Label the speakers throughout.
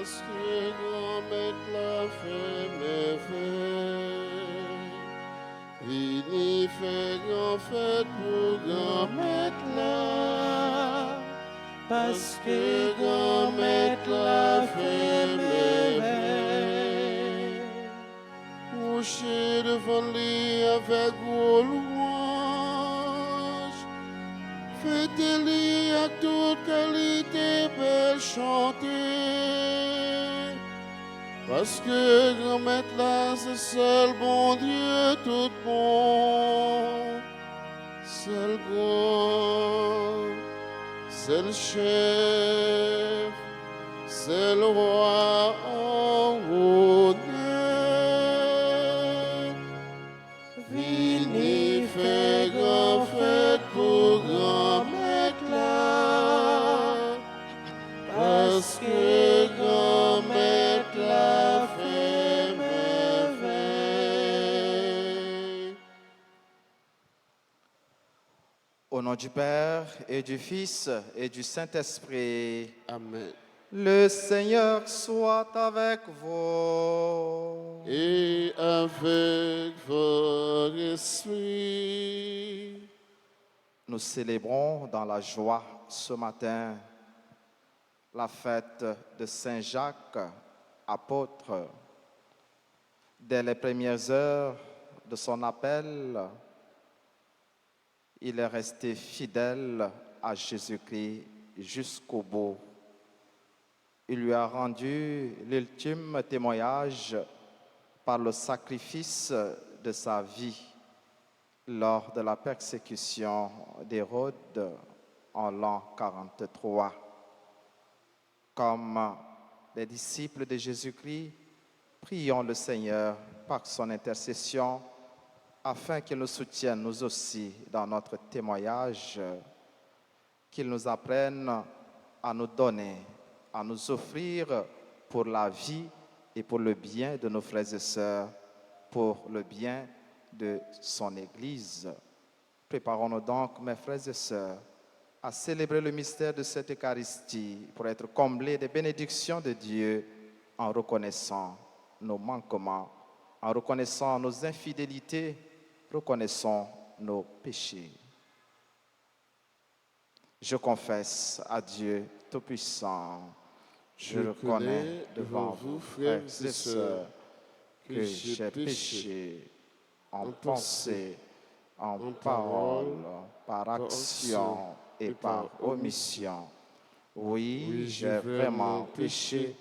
Speaker 1: parce que grand-mère l'a fait merveille. Vini fait grand fête pour grand-mère là, parce que grand-mère l'a fait merveille. Couché devant lui avec vos louanges, faites-lui à toute qualité belle chanter. Parce que grand-mère là, c'est seul bon Dieu tout bon, seul grand, c'est le chef, c'est le roi en honneur. Vini fait grand fête pour grand-mère là, parce que grand-mère l'a fait merveille.
Speaker 2: Au nom du Père et du Fils et du Saint-Esprit,
Speaker 1: Amen.
Speaker 2: le Seigneur soit avec vous.
Speaker 1: Et avec votre esprit,
Speaker 2: Nous célébrons dans la joie ce matin la fête de Saint Jacques, apôtre. Dès les premières heures de son appel, il est resté fidèle à Jésus-Christ jusqu'au bout. Il lui a rendu l'ultime témoignage par le sacrifice de sa vie lors de la persécution d'Hérode en l'an 43. Comme les disciples de Jésus-Christ, prions le Seigneur par son intercession afin qu'il nous soutienne nous aussi dans notre témoignage, qu'il nous apprenne à nous donner, à nous offrir pour la vie et pour le bien de nos frères et sœurs, pour le bien de son Église. Préparons-nous donc, mes frères et sœurs, à célébrer le mystère de cette Eucharistie pour être comblés des bénédictions de Dieu en reconnaissant nos manquements, en reconnaissant nos infidélités, reconnaissons nos péchés. Je confesse à Dieu Tout-Puissant, je reconnais devant vous, frères et sœurs, que j'ai péché en pensée, en parole, par action et par omission. Oui, j'ai vraiment péché.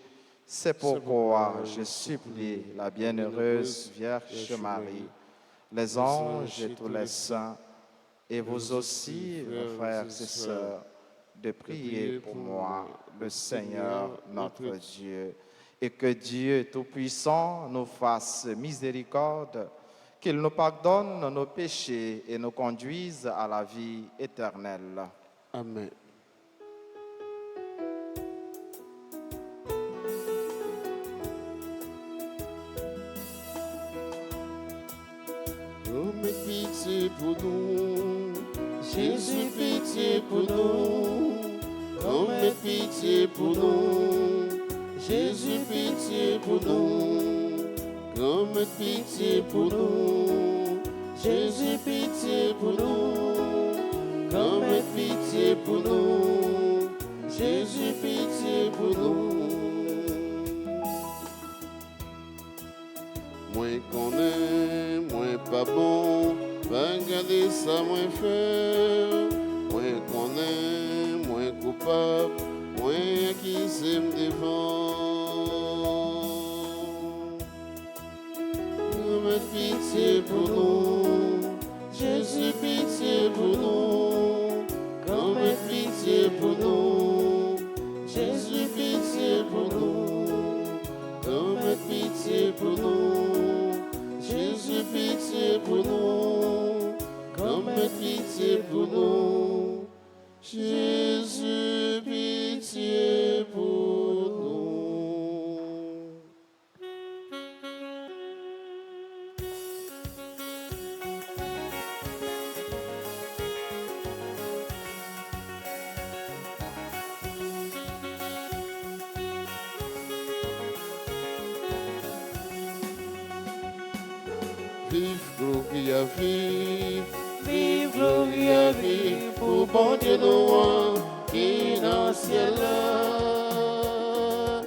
Speaker 2: C'est pourquoi je supplie la bienheureuse Vierge Marie, les anges et tous les saints, et vous aussi, mes frères et sœurs, de prier pour moi, le Seigneur notre Dieu, et que Dieu Tout-Puissant nous fasse miséricorde, qu'il nous pardonne nos péchés et nous conduise à la vie éternelle.
Speaker 1: Amen. Comme pitié pour nous, Jésus pitié pour nous. Comme pitié pour nous, Jésus pitié pour nous. Comme pitié pour nous, Jésus pitié pour nous. Comme pitié pour nous, Jésus pitié pour nous. Moins qu'on est, moins pas bon, pas garder ça moins faire. Moins qu'on est, moins coupable, moins qui s'aime devant. Comme pitié pour nous, Jésus pitié pour nous. Comme pitié pour nous, Jésus pitié pour nous. Comme pitié pour nous, Jésus pitié pour nous. Comme pitié pour nous, Jésus pitié pour nous. vive, Gloria, vive.
Speaker 3: Vive, Gloria, vive, pour bon Dieu nous rend, qui dans le ciel là.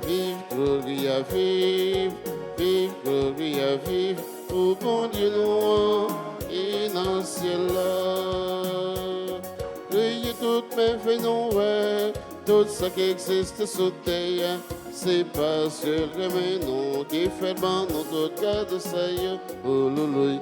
Speaker 1: Vive, Gloria, vive. Vive, Gloria, vive, pour bon Dieu nous rend, qui dans le ciel là. Priez toutes mes venons, ouais, tout ce qui existe sous terre. C'est parce que le nous qui fait le bon, nous tout cas de ça. Oh loloy,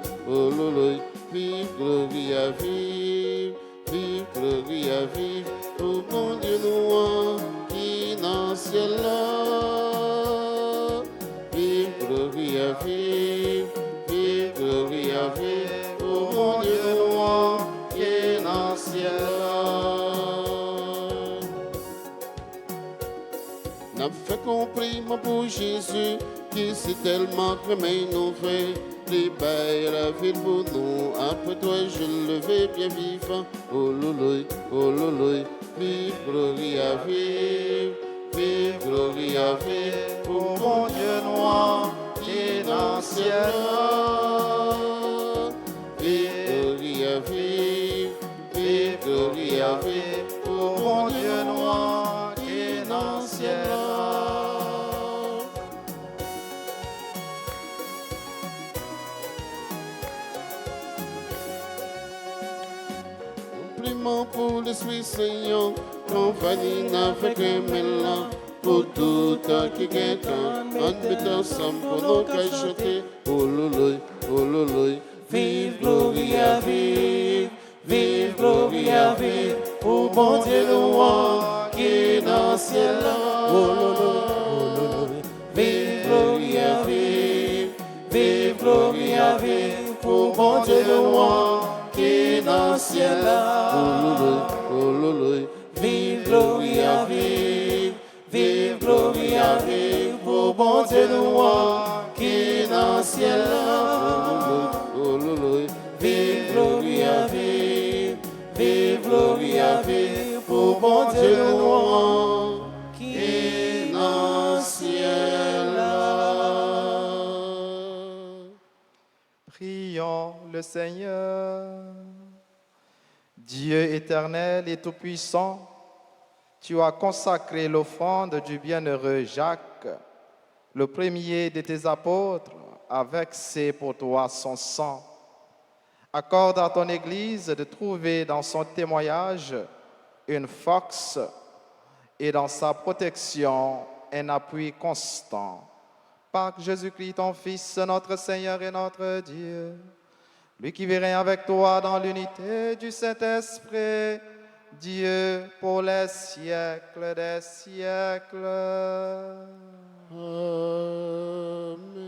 Speaker 1: vive, Gloria, vive. Vive, Gloria, vive, pour bon Dieu nous qui dans le ciel là. Vive, Gloria, vive. Vive, Gloria, vive, pour bon Dieu nous qui dans le ciel là. N'a fait compliment pour Jésus qui s'est tellement crémé nous fait. Libère la ville pour nous, après toi je le vais bien vivant. Oh loloy, vive, Gloria, vive. Vive, Gloria, vive, pour mon Dieu noir qui est dans le ciel. Vive, Gloria, vive. Vive, Gloria, vive, pour mon Dieu noir qui est dans le ciel. Pour l'Esprit Seigneur, compagnie avec un mélange, pour tout un qui gagne, on met ensemble pour nous cacheter. Oh loloy,
Speaker 3: Vive, Gloria, vive. Vive, Gloria, vive, pour bon Dieu nous rend, qui est dans le ciel là. Oh loloy, vive, Gloria, vive. Vive, Gloria, vive, pour bon Dieu nous rend, qui est dans le ciel là.
Speaker 1: oh loloy,
Speaker 3: vive, Gloria, vive. Vive, Gloria, vive, pour bon Dieu nous rend, qui est dans le ciel là.
Speaker 1: oh loloy,
Speaker 3: Vive, Gloria, vive. Vive, Gloria, vive, pour bon Dieu nous rend, qui est dans le ciel là.
Speaker 2: Prions le Seigneur. Dieu éternel et tout-puissant, tu as consacré l'offrande du bienheureux Jacques, le premier de tes apôtres, avec c'est pour toi son sang. Accorde à ton Église de trouver dans son témoignage une force et dans sa protection un appui constant. Par Jésus-Christ, ton Fils, notre Seigneur et notre Dieu, lui qui vit avec toi dans l'unité du Saint-Esprit, Dieu pour les siècles des siècles.
Speaker 1: Amen.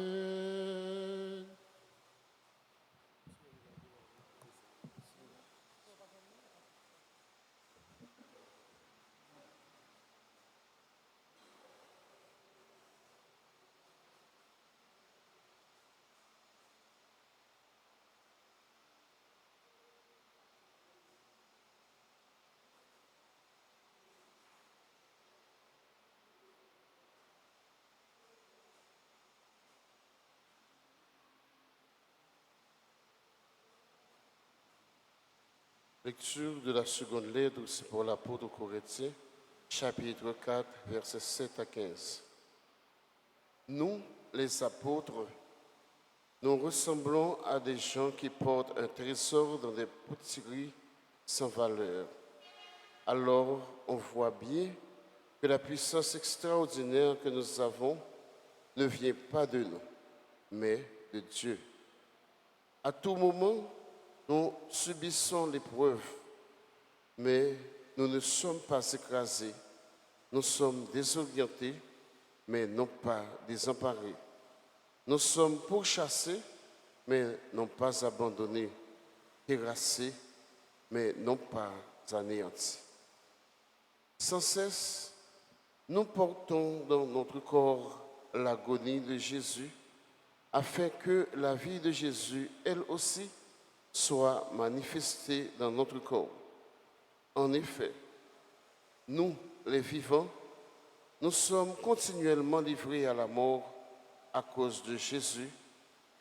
Speaker 1: Lecture de la seconde lettre, c'est pour l'apôtre aux Corinthiens, chapitre 4, versets 7 à 15. Nous, les apôtres, nous ressemblons à des gens qui portent un trésor dans des poteries sans valeur. Alors, on voit bien que la puissance extraordinaire que nous avons ne vient pas de nous, mais de Dieu. À tout moment, nous subissons l'épreuve, mais nous ne sommes pas écrasés. Nous sommes désorientés, mais non pas désemparés. Nous sommes pourchassés, mais non pas abandonnés. Terrassés, mais non pas anéantis. Sans cesse, nous portons dans notre corps l'agonie de Jésus, afin que la vie de Jésus, elle aussi, soit manifestée dans notre corps. En effet, nous, les vivants, nous sommes continuellement livrés à la mort à cause de Jésus,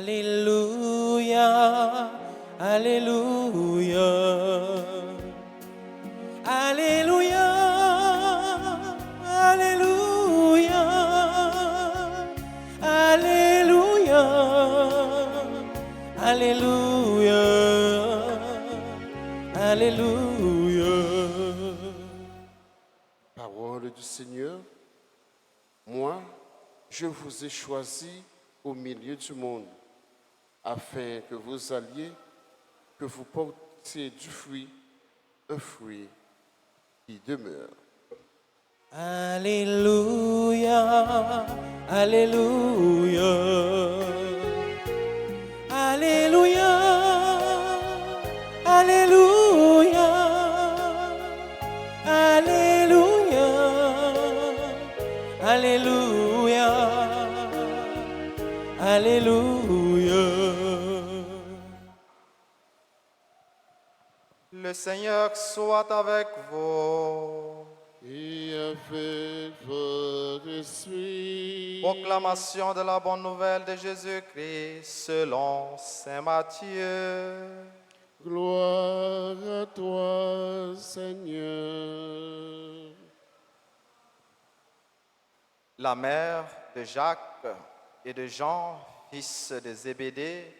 Speaker 3: Alléluia, Alléluia, Alléluia, Alléluia, Alléluia, Alléluia, Alléluia.
Speaker 1: Parole du Seigneur, moi, je vous ai choisi au milieu du monde, afin que vous alliez, que vous portiez du fruit, un fruit qui demeure.
Speaker 3: Alléluia, Alléluia, Alléluia, Alléluia, Alléluia, Alléluia, Alléluia.
Speaker 2: Le Seigneur soit avec vous.
Speaker 1: Et avec votre esprit.
Speaker 2: Proclamation de la bonne nouvelle de Jésus-Christ selon Saint Matthieu.
Speaker 1: Gloire à toi, Seigneur.
Speaker 2: La mère de Jacques et de Jean, fils de Zébédée,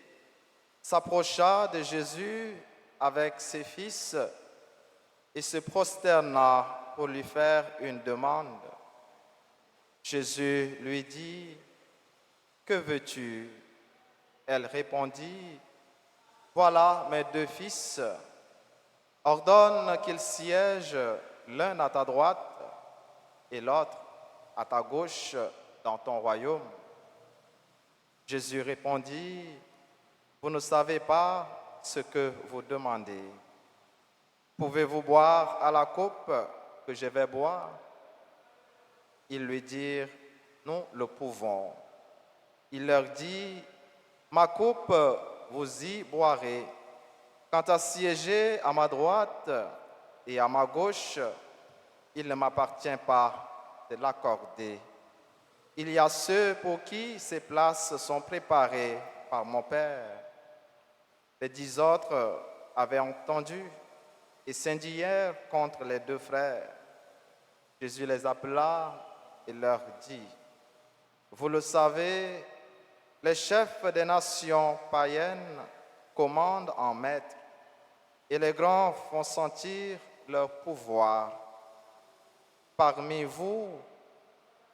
Speaker 2: s'approcha de Jésus avec ses fils et se prosterna pour lui faire une demande. Jésus lui dit, « Que veux-tu » Elle répondit, « Voilà mes deux fils. Ordonne qu'ils siègent l'un à ta droite et l'autre à ta gauche dans ton royaume. » Jésus répondit, « Vous ne savez pas ce que vous demandez. Pouvez-vous boire à la coupe que je vais boire ?» Ils lui dirent, « Nous le pouvons. » Il leur dit, « Ma coupe, vous y boirez. Quant à siéger à ma droite et à ma gauche, il ne m'appartient pas de l'accorder. Il y a ceux pour qui ces places sont préparées par mon Père. » Les 10 autres avaient entendu et s'indignèrent contre les deux frères. Jésus les appela et leur dit, « Vous le savez, les chefs des nations païennes commandent en maître et les grands font sentir leur pouvoir. Parmi vous,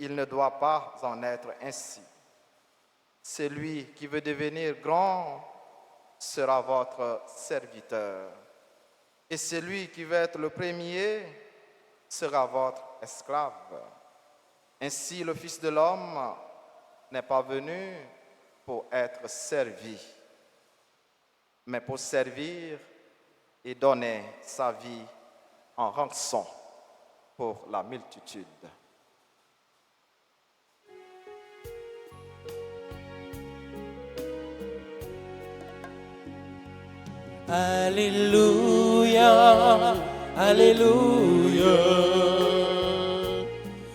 Speaker 2: il ne doit pas en être ainsi. Celui qui veut devenir grand sera votre serviteur. Et celui qui veut être le premier sera votre esclave. Ainsi, le Fils de l'homme n'est pas venu pour être servi, mais pour servir et donner sa vie en rançon pour la multitude.
Speaker 3: Alléluia, Alléluia,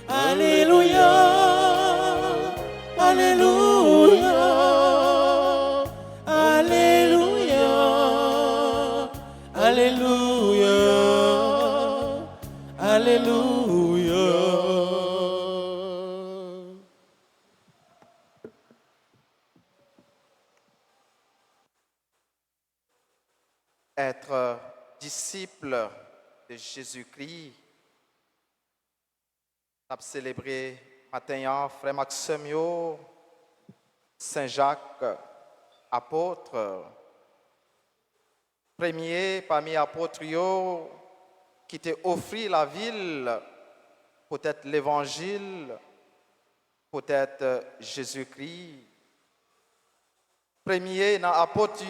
Speaker 3: Alléluia, Alléluia, Alléluia, Alléluia, Alléluia.
Speaker 2: Être disciple de Jésus-Christ, on a célébré matin frère Maxime, Saint Jacques, apôtre, premier parmi les apôtres qui t'a offert la ville, peut-être l'évangile, peut-être Jésus-Christ. Premier dans apôtre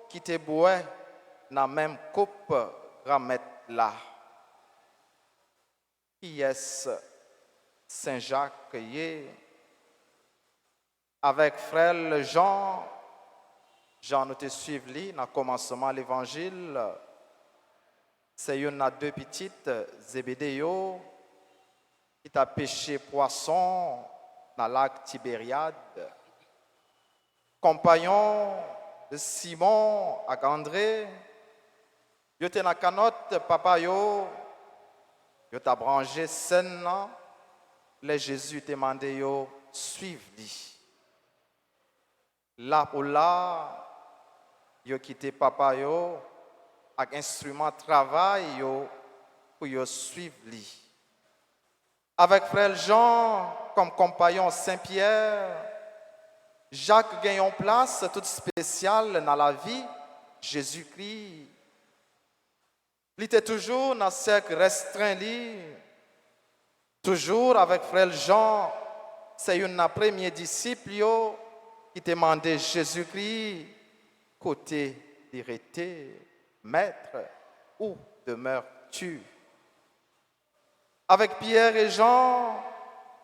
Speaker 2: qui t'a boit dans la même coupe remettre là. Qui est Saint Jacques avec frère Jean nous te suivi dans le commencement de l'évangile. C'est une des deux petites Zébédée qui t'a pêché poisson dans le lac Tibériade. compagnon de Simon avec André, yo te na canotte papa yo t'a branché scène là, les Jésus te mandé yo suivre lui. Là pour là, yo quitté papa yo avec instrument de travail yo pour yo suivre lui. Avec frère Jean comme compagnon Saint-Pierre, Jacques gagne une place toute spéciale dans la vie Jésus-Christ. Il était toujours dans un cercle restreint, toujours avec frère Jean. C'est un premier disciple qui demandait Jésus-Christ, côté d'irrité, maître, où demeures-tu? Avec Pierre et Jean,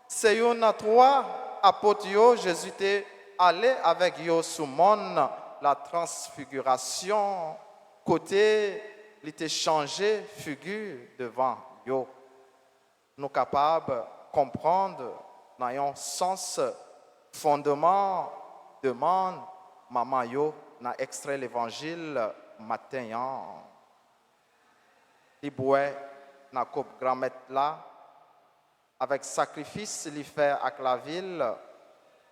Speaker 2: c'est un trois apôtres, Jésus était allé avec eux sous monde, la transfiguration, côté, il était changé figure devant eux. Nous sommes capables de comprendre dans un sens fondement, demande, maman yo, dans extrait l'évangile matin. Il boit dans la coupe grand-mère là, avec sacrifice, il fait à la ville,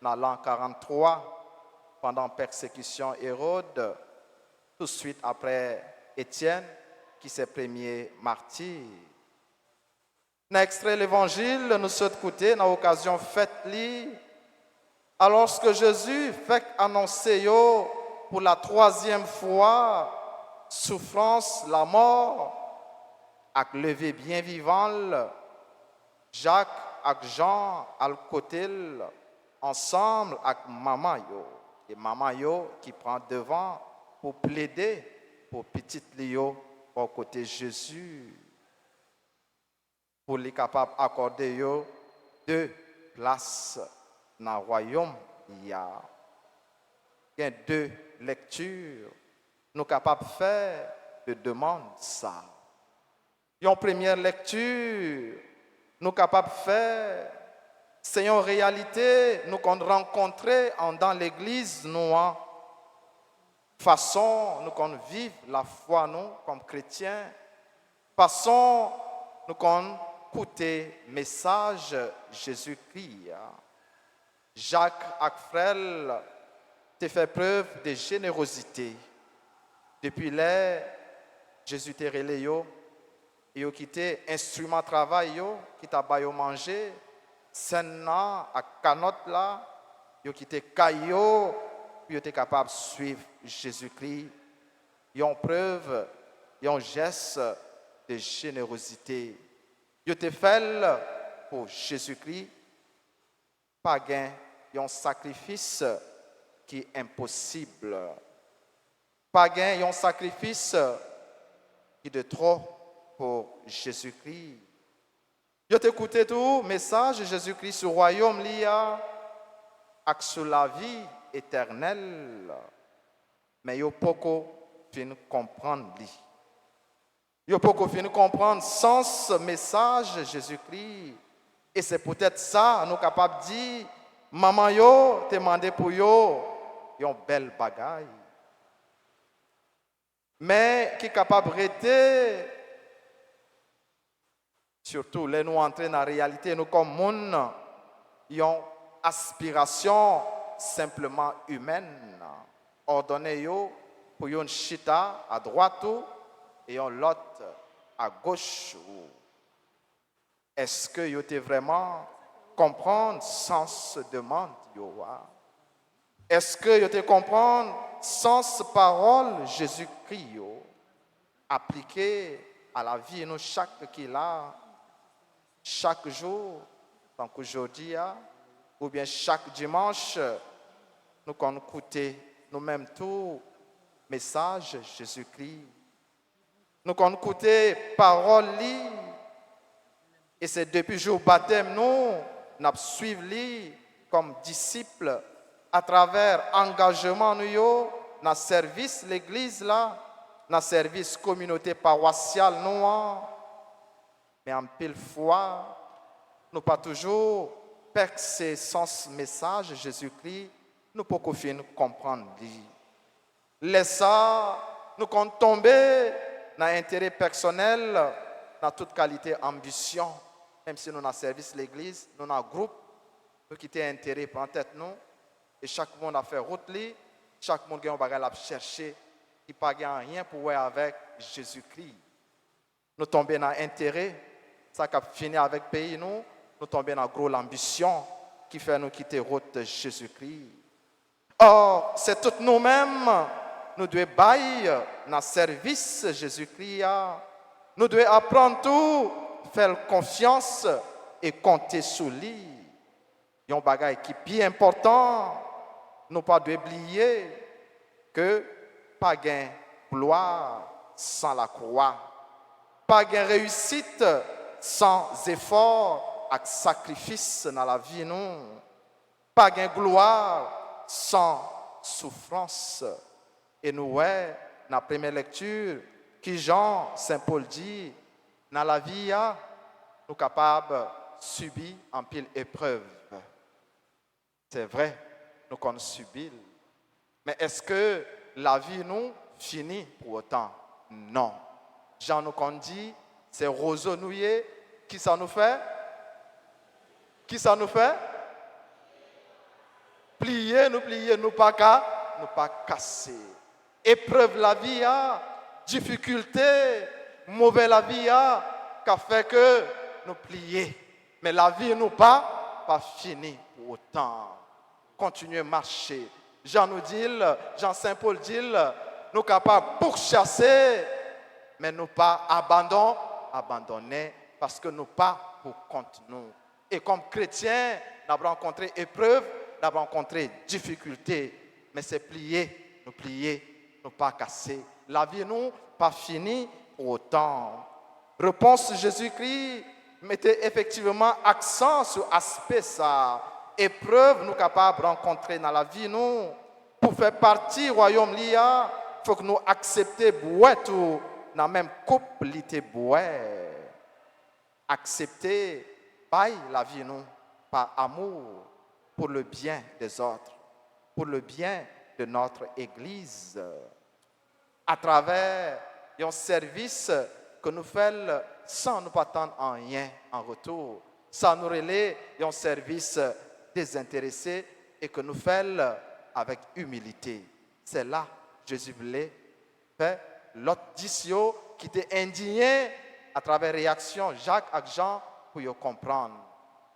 Speaker 2: dans l'an 43, pendant la persécution Hérode, tout de suite après Étienne, qui s'est premier martyr. Dans l'extrait l'évangile, nous sommes écoutés dans l'occasion faite alors que Jésus fait annoncer pour la troisième fois souffrance, la mort, avec levé bien vivant, Jacques et Jean à côté, ensemble avec maman yo. Et maman yo qui prend devant pour plaider pour petite Lio au côté Jésus. Pour les capables d'accorder deux places dans le royaume. Il y a deux lectures. Nous sommes capables de faire de demander ça. Une première lecture, nous sommes capables de faire, c'est une réalité, nous rencontrons dans l'église, nous, façon, nous vivons la foi, nous, comme chrétiens, façon, nous écouter le message Jésus-Christ. Jacques Akfrel te fait preuve de générosité. Depuis là, Jésus t'a relé et qui quitté instrument de travail qui t'a baillé manger, senna à canotte là, qui quitté caillou, puis était capable de suivre Jésus-Christ. Une preuve, un geste de générosité. Yo te fait pour Jésus-Christ, pas gain, un sacrifice qui est impossible. Pas gain, un sacrifice qui est de trop pour Jésus-Christ. Yo te écouté tout message de Jésus-Christ sur le royaume lié sur la vie éternelle. Mais yo poko fin comprendre li. Yo poko fin comprendre sens message de Jésus-Christ. Et c'est peut-être ça nous capables de dire maman yo te demandé pour yo une belle bagaille. Mais qui est capable de rester, surtout les nous entrer dans la réalité, nous comme monde, une aspiration simplement humaine. Ordonné yo pour une chita à droite et un lot à gauche. Est-ce que vous avez vraiment comprendre sens demande yo? Est-ce que vous avez comprendre sens parole Jésus-Christ appliqué à la vie nous chaque qui là chaque jour tant qu'aujourd'hui ou bien chaque dimanche nous qu'on écouter nous-mêmes tout message Jésus-Christ nous qu'on écouter parole li. Et c'est depuis le jour du baptême, nous suivons comme disciples à travers l'engagement nous dans le service de l'église, dans le service communauté paroissiale. Mais en pile fois, nous pas toujours percer sans message Jésus-Christ nous pouvons comprendre. Laisse ça, nous comptons tomber dans l'intérêt personnel, dans toute qualité ambition. Même si nous avons service l'église, nous avons un groupe, nous qui avons intérêt pour en tête nous, et chaque monde a fait route, chaque monde a un bagage à chercher, qui n'a pas rien pour voir avec Jésus-Christ. Nous tombons dans l'intérêt, ça qui a fini avec le pays, nous tombons dans gros l'ambition qui fait nous quitter la route de Jésus-Christ. Or, c'est tout nous-mêmes, nous devons bailler dans le service de Jésus-Christ. Nous devons apprendre tout, faire confiance et compter sur lui. Il y a un bagage qui est bien important. Nous ne devons pas oublier que pas de gloire sans la croix. Pas de réussite sans effort et sacrifice dans la vie. Pas de gloire sans souffrance. Et nous, dans la première lecture, qui Jean, Saint Paul dit, dans la vie, nous sommes capables de subir en pile épreuve. C'est vrai, nous qu'on subit. Mais est-ce que la vie nous finit pour autant? Non. Jean nous qu'on dit, c'est roseau nouillé. Qui ça nous fait? Qui ça nous fait? Plier, nous pas casser. Épreuve la vie, difficulté, mauvais la vie, qui fait que nous plier. Mais la vie nous pas fini pour autant. Continuer à marcher. Jean Saint Paul dit, nous sommes capables de pourchasser, mais nous pas abandonner parce que nous pas pour compte nous. Et comme chrétiens, nous avons rencontré épreuves, nous avons rencontré difficultés, mais c'est plier, nous pas casser. La vie nous pas finie pour autant. Réponse Jésus-Christ mettait effectivement accent sur l'aspect ça. Épreuve nous capables de rencontrer dans la vie nous. Pour faire partie du royaume l'IA, il faut que nous acceptions boire tout dans la même coupe l'été boire. Accepter la vie nous par amour pour le bien des autres, pour le bien de notre Église. À travers un service que nous faisons sans nous attendre en rien en retour, sans nous relayer un service désintéressé et que nous faisons avec humilité. C'est là que Jésus voulait faire l'autre disciple qui était indigné à travers réaction Jacques et Jean pour y comprendre.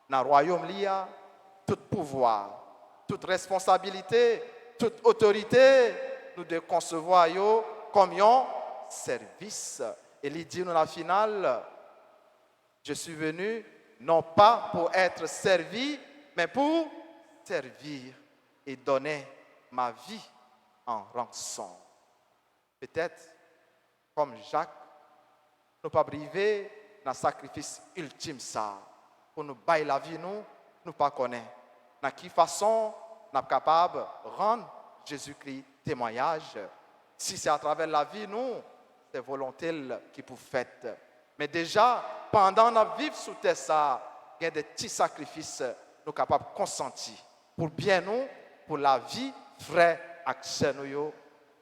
Speaker 2: Dans le royaume, il y a tout pouvoir, toute responsabilité, toute autorité, nous devons concevoir comme un service. Et il dit dans la finale, je suis venu non pas pour être servi, mais pour servir et donner ma vie en rançon. Peut-être, comme Jacques, nous ne pas briver dans le sacrifice ultime ça, pour nous bailler la vie, nous pas connaître. Dans quelle façon nous sommes capables de rendre Jésus-Christ témoignage. Si c'est à travers la vie, c'est volonté qui vous faites. Mais déjà, pendant notre vie sous terre, il y a des petits sacrifices nous sommes capables de consentir pour bien nous, pour la vie vraie, accès nous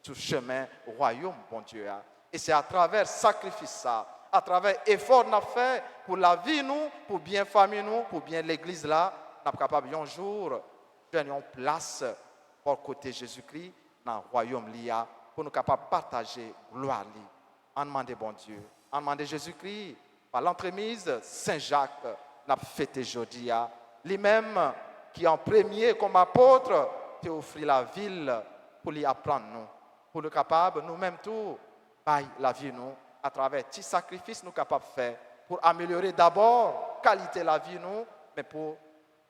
Speaker 2: sur le chemin au royaume, bon Dieu. Et c'est à travers sacrifice ça, à travers effort nous fait pour la vie nous, pour bien famille nous, pour bien l'église là, nous sommes capables un jour de prendre place pour côté Jésus-Christ dans le royaume l'IA, pour nous capables de partager gloire li. En demander bon Dieu, en demander Jésus-Christ, par l'entremise Saint Jacques, n'a fêté aujourd'hui, lui-même qui en premier comme apôtre, t'a offert la ville pour lui apprendre nous, pour nous capables nous-mêmes tout, bailler la vie nous, à travers petits sacrifices nous capables de faire, pour améliorer d'abord qualité de la vie nous, mais pour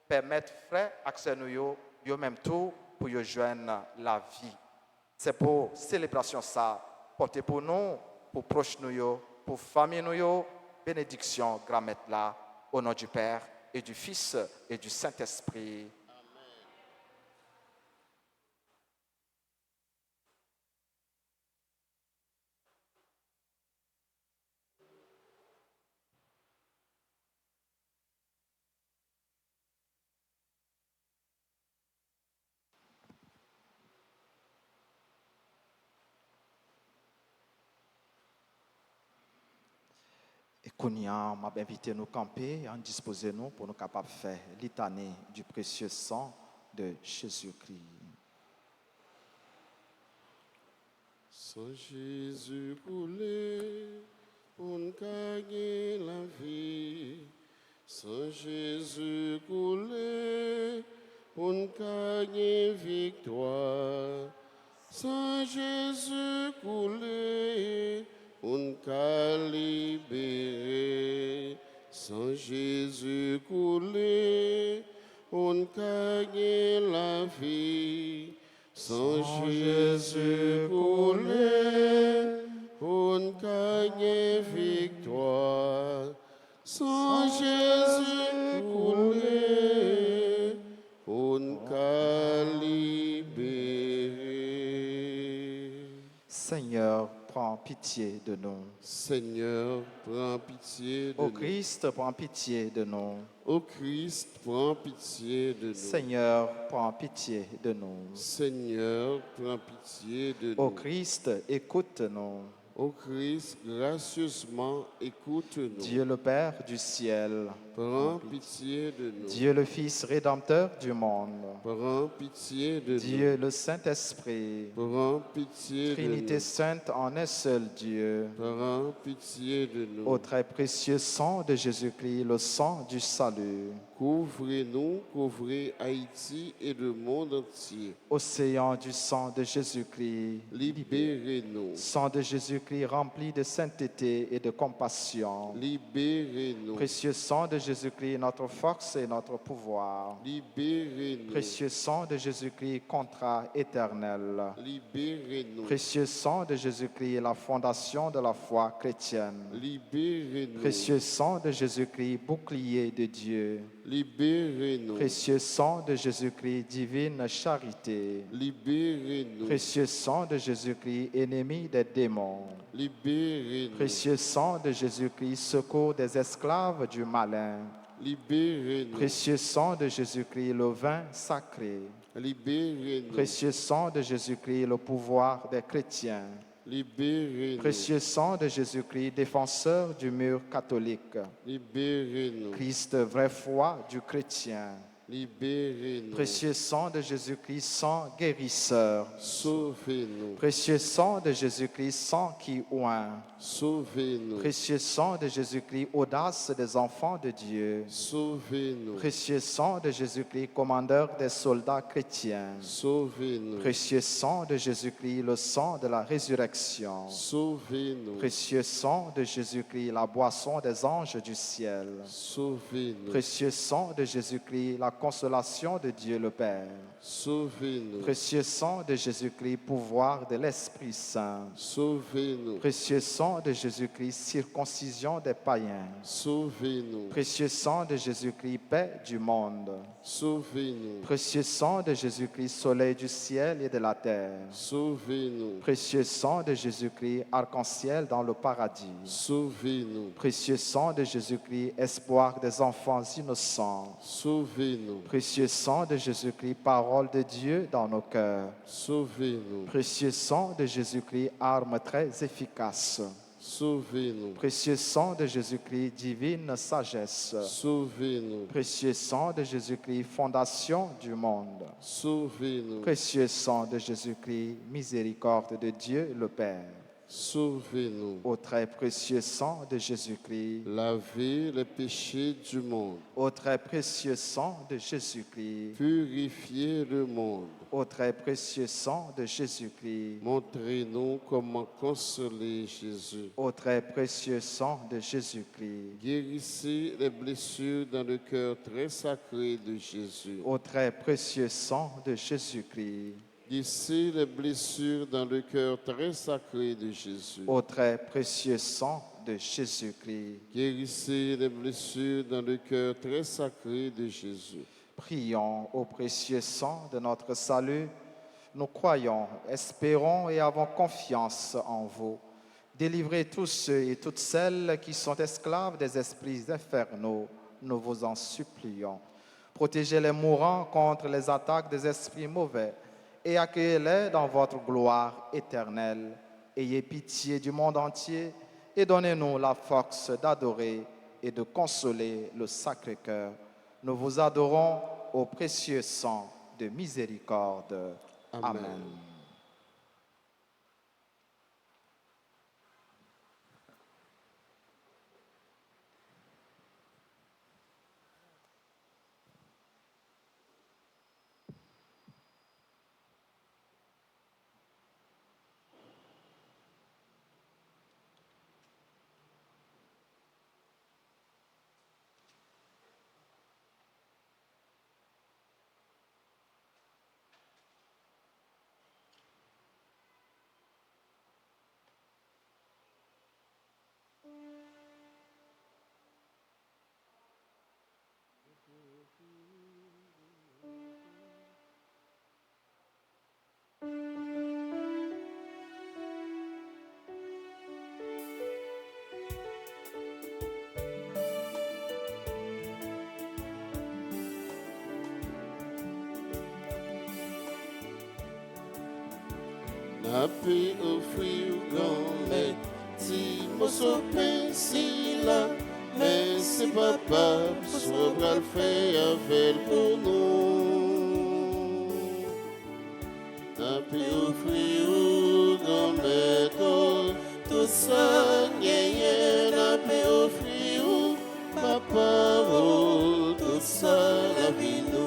Speaker 2: permettre frères accès nous yo même tout pour y joindre la vie. C'est pour célébration ça, porter pour nous, pour proches nous, pour famille nous, bénédiction, grand-mère là, au nom du Père et du Fils et du Saint-Esprit. Kounia m'a invité nous camper, en disposer nous pour nous capables de faire litanie du précieux sang de Jésus-Christ.
Speaker 1: Sang Jésus coulé pour nous gagner la vie. Sang Jésus coulé pour nous gagner victoire. Sang Jésus coulé pour nous libérer. Sang Jésus coulé pour nous gagner la vie. Sang Jésus coulé pour nous gagner victoire. Sang Jésus coulé pour nous libérer.
Speaker 2: Seigneur, prends pitié de nous.
Speaker 1: Seigneur, prends pitié de
Speaker 2: Ô
Speaker 1: nous.
Speaker 2: Christ, prends pitié de nous.
Speaker 1: Ô Christ, prends pitié de nous.
Speaker 2: Seigneur, prends pitié de nous.
Speaker 1: Seigneur, prends pitié de
Speaker 2: Ô
Speaker 1: nous.
Speaker 2: Christ, écoute-nous.
Speaker 1: Ô Christ, gracieusement écoute-nous.
Speaker 2: Dieu le Père du ciel,
Speaker 1: Prends pitié de nous.
Speaker 2: Dieu le Fils rédempteur du monde,
Speaker 1: Prends pitié de nous.
Speaker 2: Dieu le Saint-Esprit,
Speaker 1: Prends pitié de
Speaker 2: Trinité
Speaker 1: nous.
Speaker 2: sainte en un seul Dieu,
Speaker 1: Prends pitié de nous.
Speaker 2: au très précieux sang de Jésus-Christ, le sang du salut,
Speaker 1: Couvrez-nous, couvrez Haïti et le monde entier.
Speaker 2: océan du sang de Jésus-Christ,
Speaker 1: Libérez-nous.
Speaker 2: sang de Jésus-Christ rempli de sainteté et de compassion,
Speaker 1: Libérez-nous.
Speaker 2: précieux sang de Jésus-Christ, notre force et notre pouvoir,
Speaker 1: Libérez-nous.
Speaker 2: précieux sang de Jésus-Christ, contrat éternel,
Speaker 1: Libérez-nous.
Speaker 2: précieux sang de Jésus-Christ, la fondation de la foi chrétienne,
Speaker 1: Libérez-nous.
Speaker 2: précieux sang de Jésus-Christ, bouclier de Dieu,
Speaker 1: Libérez-nous.
Speaker 2: précieux sang de Jésus-Christ, divine charité,
Speaker 1: Libérez-nous.
Speaker 2: précieux sang de Jésus-Christ, ennemi des démons,
Speaker 1: Libérez-nous.
Speaker 2: précieux sang de Jésus-Christ, secours des esclaves du malin,
Speaker 1: Libérez-nous.
Speaker 2: précieux sang de Jésus-Christ, le vin sacré,
Speaker 1: Libérez-nous.
Speaker 2: précieux sang de Jésus-Christ, le pouvoir des chrétiens,
Speaker 1: Libérez-nous.
Speaker 2: précieux sang de Jésus-Christ, défenseur du mur catholique,
Speaker 1: Libérez-nous.
Speaker 2: Christ, vraie foi du chrétien,
Speaker 1: Libérez-nous.
Speaker 2: précieux sang de Jésus-Christ, sang guérisseur,
Speaker 1: Sauvez-nous.
Speaker 2: précieux sang de Jésus-Christ, sang qui oint,
Speaker 1: Sauvez-nous.
Speaker 2: précieux sang de Jésus-Christ, audace des enfants de Dieu,
Speaker 1: Sauvez-nous.
Speaker 2: précieux sang de Jésus-Christ, commandeur des soldats chrétiens,
Speaker 1: Sauvez-nous.
Speaker 2: précieux sang de Jésus-Christ, le sang de la résurrection,
Speaker 1: Sauvez-nous.
Speaker 2: précieux sang de Jésus-Christ, la boisson des anges du ciel,
Speaker 1: Sauvez-nous.
Speaker 2: précieux sang de Jésus-Christ, la consolation de Dieu le Père,
Speaker 1: Sauvez-nous.
Speaker 2: précieux sang de Jésus-Christ, pouvoir de l'Esprit Saint,
Speaker 1: Sauvez-nous.
Speaker 2: précieux sang de Jésus-Christ, circoncision des païens,
Speaker 1: Sauvez-nous.
Speaker 2: précieux sang de Jésus-Christ, paix du monde,
Speaker 1: Sauvez-nous.
Speaker 2: précieux sang de Jésus-Christ, soleil du ciel et de la terre,
Speaker 1: Sauvez-nous.
Speaker 2: précieux sang de Jésus-Christ, arc-en-ciel dans le paradis,
Speaker 1: Sauvez-nous.
Speaker 2: précieux sang de Jésus-Christ, espoir des enfants innocents,
Speaker 1: Sauvez-nous.
Speaker 2: précieux sang de Jésus-Christ, parole de Dieu dans nos cœurs,
Speaker 1: Sauvez-nous.
Speaker 2: précieux sang de Jésus-Christ, arme très efficace,
Speaker 1: Sauvez-nous.
Speaker 2: précieux sang de Jésus-Christ, divine sagesse,
Speaker 1: Sauvez-nous.
Speaker 2: précieux sang de Jésus-Christ, fondation du monde,
Speaker 1: Sauvez-nous.
Speaker 2: précieux sang de Jésus-Christ, miséricorde de Dieu le Père,
Speaker 1: Sauvez-nous.
Speaker 2: au très précieux sang de Jésus-Christ,
Speaker 1: Lavez les péchés du monde.
Speaker 2: au très précieux sang de Jésus-Christ,
Speaker 1: Purifiez le monde.
Speaker 2: au très précieux sang de Jésus-Christ,
Speaker 1: Montrez-nous comment consoler Jésus.
Speaker 2: au très précieux sang de Jésus-Christ,
Speaker 1: Guérissez les blessures dans le cœur très sacré de Jésus.
Speaker 2: au très précieux sang de Jésus-Christ,
Speaker 1: Guérissez les blessures dans le cœur très sacré de Jésus.
Speaker 2: au très précieux sang de Jésus-Christ.
Speaker 1: Guérissez les blessures dans le cœur très sacré de Jésus.
Speaker 2: Prions au précieux sang de notre salut. Nous croyons, espérons et avons confiance en vous. Délivrez tous ceux et toutes celles qui sont esclaves des esprits infernaux, nous vous en supplions. Protégez les mourants contre les attaques des esprits mauvais et accueillez-les dans votre gloire éternelle. Ayez pitié du monde entier et donnez-nous la force d'adorer et de consoler le Sacré-Cœur. Nous vous adorons au précieux sang de miséricorde. Amen.
Speaker 1: Napi offrir grand-mère, si mon sopin si là, mais c'est papa, soit le faire avec pour nous. Napi offrir grand-mère, tout ça, napi offrir papa, tout ça, la vie nous.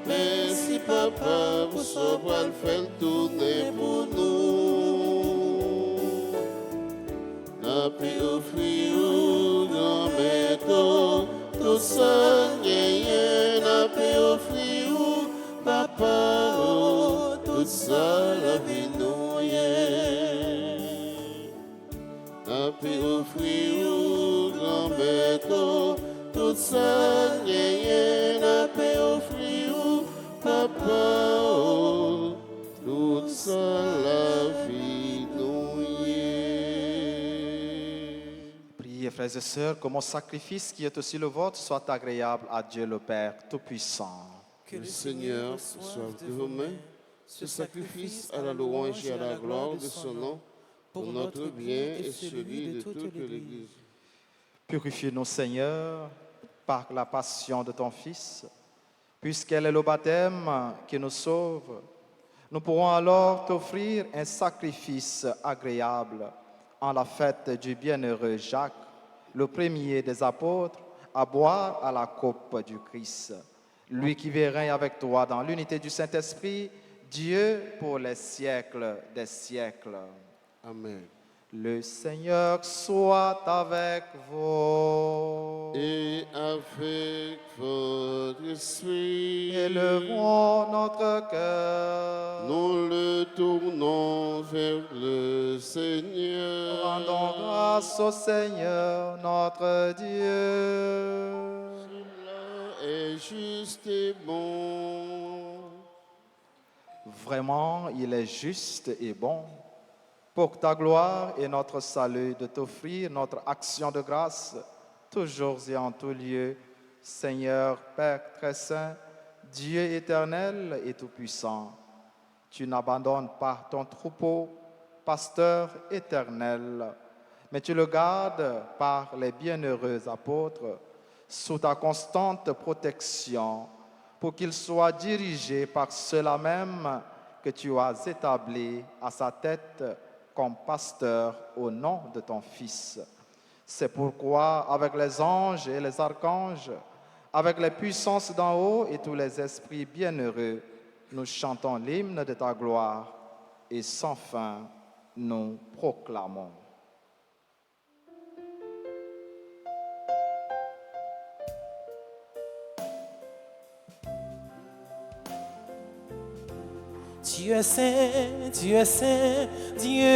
Speaker 1: Merci papa pour savoir faire tourner pour nous. N'a pu offrir grand-mère tout ça, n'a pu offrir papa tout ça la vie nous. N'a pu offrir grand-mère tout ça, n'a pu offrir papa, toute ça la vie nous.
Speaker 2: Priez, frères et sœurs, que mon sacrifice, qui est aussi le vôtre, soit agréable à Dieu le Père Tout-Puissant.
Speaker 1: Que le Seigneur reçoive de vos mains ce sacrifice à la louange et à la gloire de son nom, pour notre bien et celui de toute l'Église.
Speaker 2: Purifie-nous, Seigneur, par la passion de ton Fils, puisqu'elle est le baptême qui nous sauve. Nous pourrons alors t'offrir un sacrifice agréable en la fête du bienheureux Jacques, le premier des apôtres, à boire à la coupe du Christ. Lui qui vit et règne avec toi dans l'unité du Saint-Esprit, Dieu pour les siècles des siècles.
Speaker 1: Amen.
Speaker 2: Le Seigneur soit avec vous.
Speaker 1: Et avec votre esprit,
Speaker 2: Élevons notre cœur.
Speaker 1: nous le tournons vers le Seigneur.
Speaker 2: Rendons grâce au Seigneur, notre Dieu.
Speaker 1: Cela est juste et bon.
Speaker 2: Vraiment, il est juste et bon, pour ta gloire et notre salut, de t'offrir notre action de grâce, toujours et en tout lieu, Seigneur, Père très saint, Dieu éternel et tout-puissant. Tu n'abandonnes pas ton troupeau, pasteur éternel, mais tu le gardes par les bienheureux apôtres, sous ta constante protection, pour qu'il soit dirigé par ceux-là même que tu as établis à sa tête comme pasteur au nom de ton Fils. C'est pourquoi, avec les anges et les archanges, avec les puissances d'en haut et tous les esprits bienheureux, nous chantons l'hymne de ta gloire et sans fin nous proclamons.
Speaker 3: Tu es saint, Dieu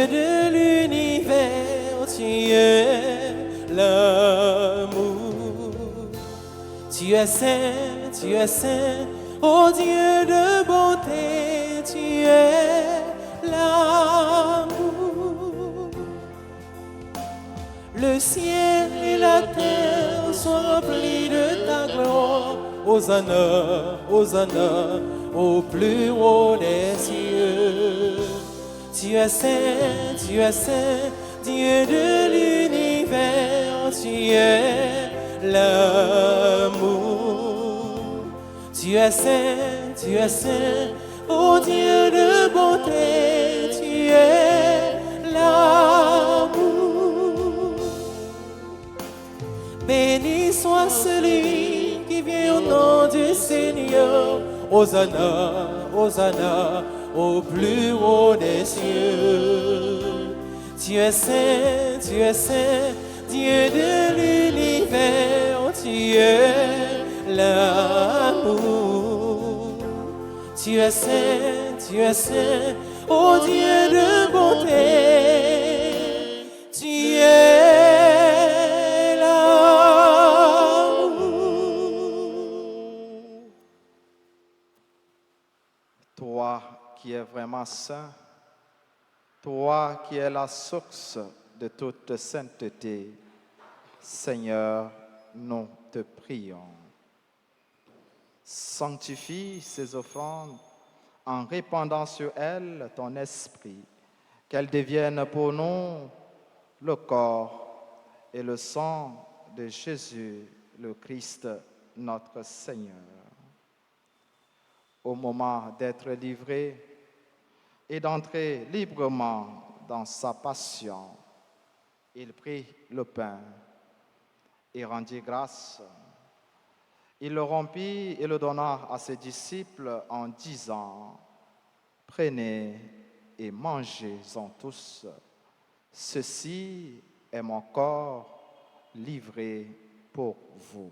Speaker 3: de l'univers, tu es l'amour. Tu es saint, ô Dieu de bonté, tu es l'amour. Le ciel et la terre soit rempli de ta gloire. Hosanna, Hosanna, au plus haut des cieux. Tu es saint, Dieu de l'univers, tu es l'amour. Tu es saint, ô Dieu de bonté, tu es l'amour. Béni soit celui qui vient au nom du Seigneur. Hosanna, Hosanna, au plus haut des cieux. Tu es saint, Dieu de l'univers, tu es l'amour. Tu es saint, ô Dieu de bonté, tu es l'amour.
Speaker 2: Toi qui es vraiment saint, toi qui es la source de toute sainteté, Seigneur, nous te prions. Sanctifie ces offrandes en répandant sur elles ton esprit, qu'elles deviennent pour nous le corps et le sang de Jésus, le Christ, notre Seigneur. Au moment d'être livré et d'entrer librement dans sa passion, il prit le pain et rendit grâce. Il le rompit et le donna à ses disciples en disant, « Prenez et mangez-en tous. Ceci est mon corps livré pour vous. »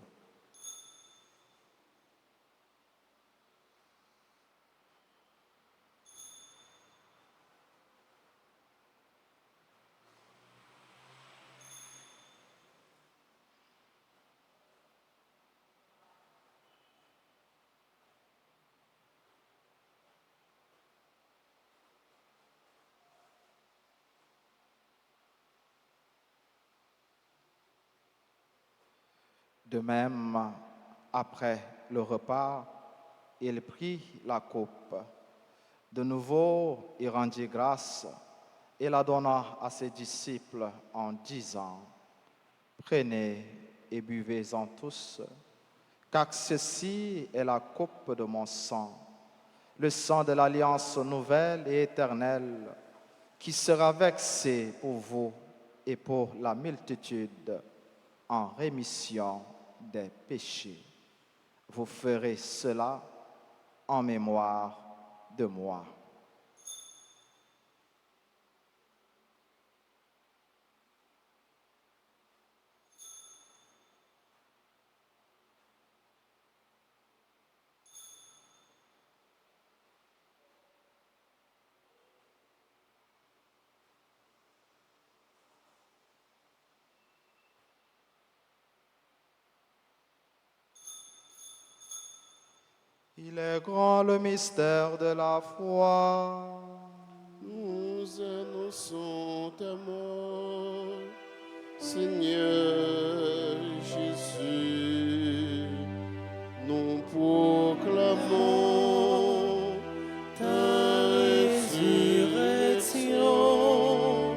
Speaker 2: De même, après le repas, il prit la coupe. De nouveau, il rendit grâce et la donna à ses disciples en disant, « Prenez et buvez-en tous, car ceci est la coupe de mon sang, le sang de l'alliance nouvelle et éternelle, qui sera versé pour vous et pour la multitude en rémission des péchés. Vous ferez cela en mémoire de moi. » Il est grand le mystère de la foi.
Speaker 1: Nous annonçons ta mort, Seigneur Jésus. Nous proclamons ta résurrection.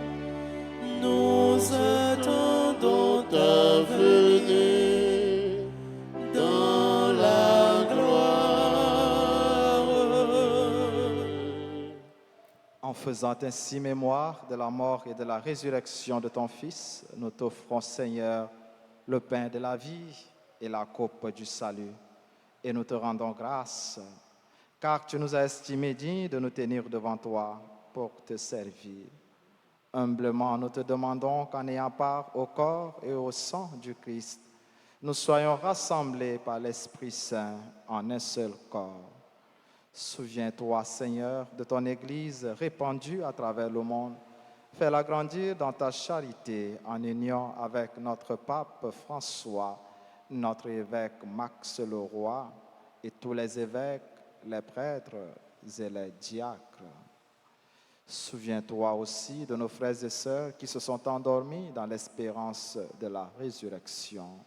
Speaker 1: Nous attendons ta venue dans la gloire.
Speaker 2: En faisant ainsi mémoire de la mort et de la résurrection de ton Fils, nous t'offrons, Seigneur, le pain de la vie et la coupe du salut. Et nous te rendons grâce, car tu nous as estimés dignes de nous tenir devant toi pour te servir. Humblement, nous te demandons qu'en ayant part au corps et au sang du Christ, nous soyons rassemblés par l'Esprit Saint en un seul corps. Souviens-toi, Seigneur, de ton Église répandue à travers le monde. Fais-la grandir dans ta charité en union avec notre pape François, notre évêque Max Leroy et tous les évêques, les prêtres et les diacres. Souviens-toi aussi de nos frères et sœurs qui se sont endormis dans l'espérance de la résurrection.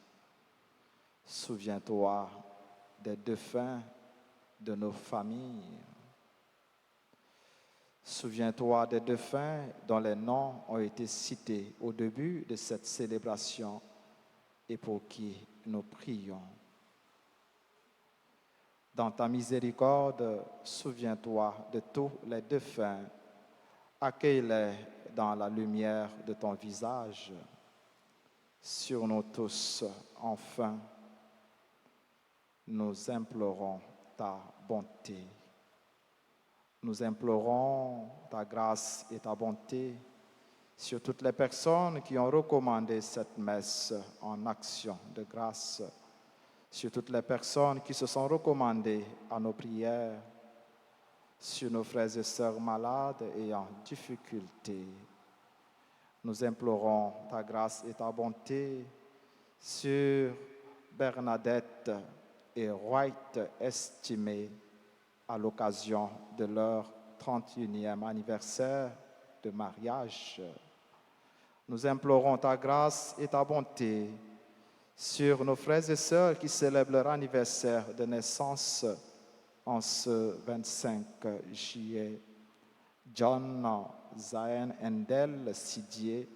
Speaker 2: Souviens-toi des défunts de nos familles. Souviens-toi des défunts dont les noms ont été cités au début de cette célébration et pour qui nous prions. Dans ta miséricorde, souviens-toi de tous les défunts. Accueille-les dans la lumière de ton visage. Sur nous tous, enfin, nous implorons ta bonté. Nous implorons ta grâce et ta bonté sur toutes les personnes qui ont recommandé cette messe en action de grâce, sur toutes les personnes qui se sont recommandées à nos prières, sur nos frères et sœurs malades et en difficulté. Nous implorons ta grâce et ta bonté sur Bernadette et White estimés à l'occasion de leur 31e anniversaire de mariage. Nous implorons ta grâce et ta bonté sur nos frères et sœurs qui célèbrent leur anniversaire de naissance en ce 25 juillet. John Zayn Endel Sidier,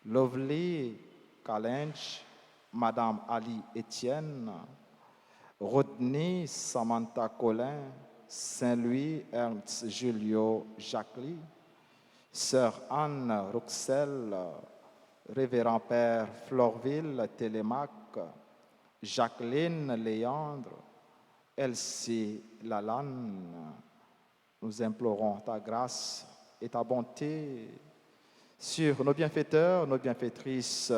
Speaker 2: Lovely Kalench, Madame Ali Etienne, Rodney Samantha Colin, Saint-Louis Ernst Julio Jacqueline, Sœur Anne Roxel, Révérend Père Florville Télémac, Jacqueline Léandre, Elsie Lalanne. Nous implorons ta grâce et ta bonté sur nos bienfaiteurs, nos bienfaitrices,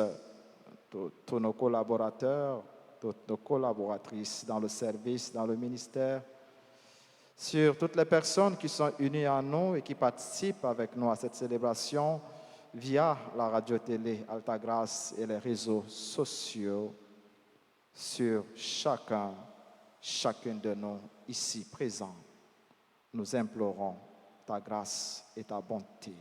Speaker 2: tous nos collaborateurs, toutes nos collaboratrices dans le service, dans le ministère, sur toutes les personnes qui sont unies à nous et qui participent avec nous à cette célébration via la radio-télé Alta Grâce et les réseaux sociaux, sur chacune de nous ici présents. Nous implorons ta grâce et ta bonté.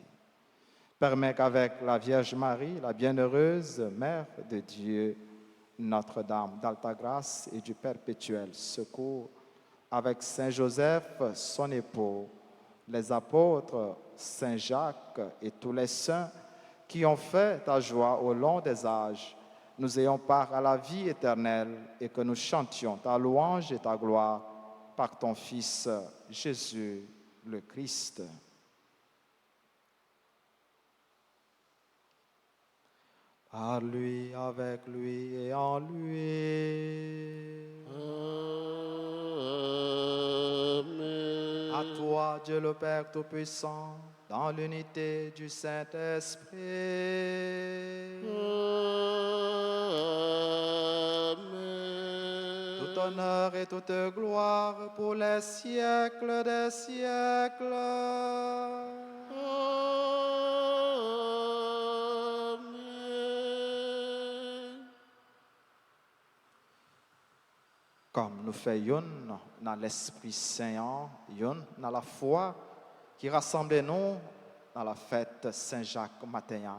Speaker 2: Permets qu'avec la Vierge Marie, la bienheureuse Mère de Dieu, Notre-Dame d'Alta Grâce et du Perpétuel Secours, avec Saint Joseph, son époux, les apôtres, Saint Jacques et tous les saints qui ont fait ta joie au long des âges, nous ayons part à la vie éternelle et que nous chantions ta louange et ta gloire par ton Fils Jésus le Christ. Par lui, avec lui et en lui.
Speaker 1: Amen.
Speaker 2: À toi, Dieu le Père Tout-Puissant, dans l'unité du Saint-Esprit.
Speaker 1: Amen.
Speaker 2: Tout honneur et toute gloire pour les siècles des siècles. Comme nous faisons dans l'Esprit Saint, dans la foi qui rassemble nous dans la fête Saint-Jacques matin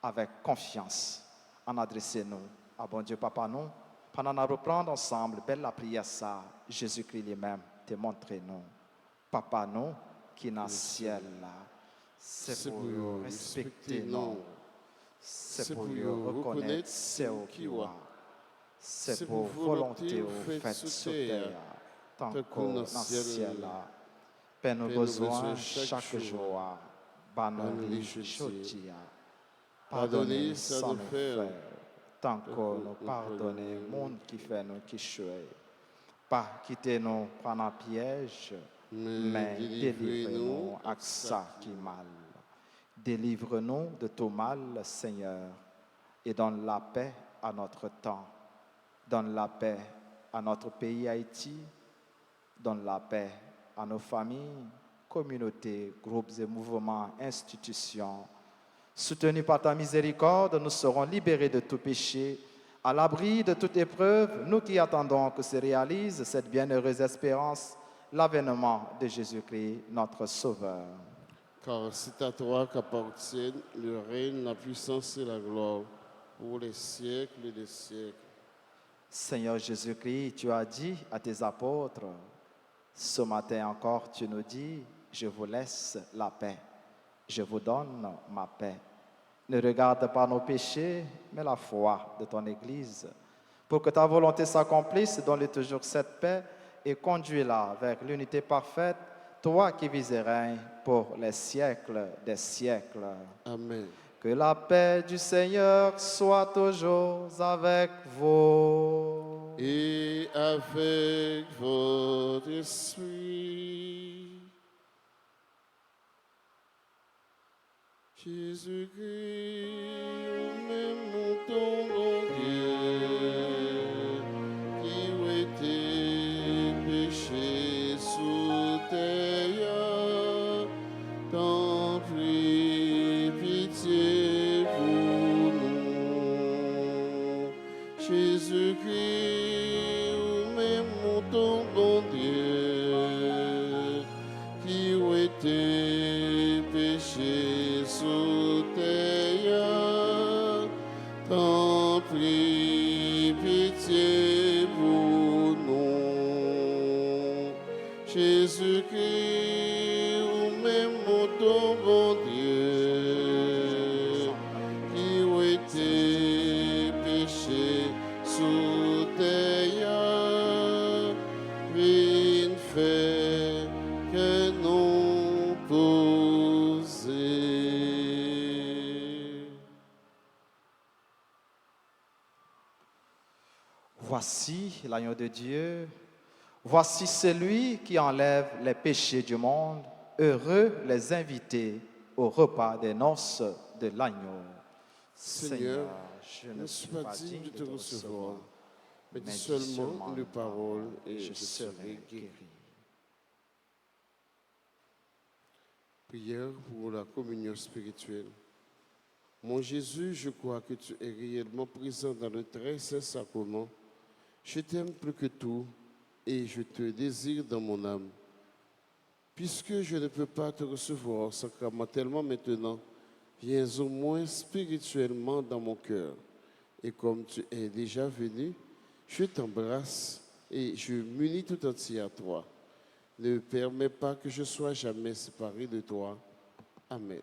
Speaker 2: avec confiance, en adressez-nous à bon Dieu Papa nous, pendant nous reprendre ensemble, belle la prière ça, Jésus-Christ lui-même, te montrer nous. Papa nous qui dans le ciel là, c'est pour nous respecter nous, c'est pour nous reconnaître c'est au qui voit. C'est pour volonté au fait sur terre, tant qu'au dans le ciel. Père nos besoins chaque jour, banons-nous aujourd'hui. Pardonnez sans nous faire, tant qu'on nous pardonne, monde qui fait nous qui chouette. Pas quitter nous prendre un piège, mais délivre-nous à ça qui mal. Délivre-nous de tout mal, Seigneur, et donne la paix à notre temps. Donne la paix à notre pays Haïti, donne la paix à nos familles, communautés, groupes et mouvements, institutions. Soutenus par ta miséricorde, nous serons libérés de tout péché, à l'abri de toute épreuve, nous qui attendons que se réalise cette bienheureuse espérance, l'avènement de Jésus-Christ, notre Sauveur.
Speaker 1: Car c'est à toi qu'appartiennent le règne, la puissance et la gloire pour les siècles des siècles.
Speaker 2: Seigneur Jésus-Christ, tu as dit à tes apôtres, ce matin encore tu nous dis, je vous laisse la paix, je vous donne ma paix. Ne regarde pas nos péchés, mais la foi de ton Église, pour que ta volonté s'accomplisse, donne-lui toujours cette paix et conduis-la vers l'unité parfaite, toi qui vis et règnes pour les siècles des siècles.
Speaker 1: Amen.
Speaker 2: Que la paix du Seigneur soit toujours avec vous.
Speaker 1: Et avec votre esprit. Jésus-Christ, même ton bon Dieu, qui était péché sous terre, t'en prie pitié pour nous. Jésus-Christ, même ton bon Dieu, qui était péché sous terre, t'en prie pitié pour nous. Jésus-Christ, ou même ton bon Dieu, qui était péché sous terre, viens faire que nous poser.
Speaker 2: Voici l'agneau de Dieu, voici celui qui enlève les péchés du monde. Heureux les invités au repas des noces de l'agneau.
Speaker 1: Seigneur, je ne suis pas digne de te recevoir, mais dis seulement une parole et je serai guéri. Prière pour la communion spirituelle. Mon Jésus, je crois que tu es réellement présent dans le très saint sacrement. Je t'aime plus que tout et je te désire dans mon âme. Puisque je ne peux pas te recevoir sacramentellement maintenant, viens au moins spirituellement dans mon cœur. Et comme tu es déjà venu, je t'embrasse et je m'unis tout entier à toi. Ne permets pas que je sois jamais séparé de toi. Amen.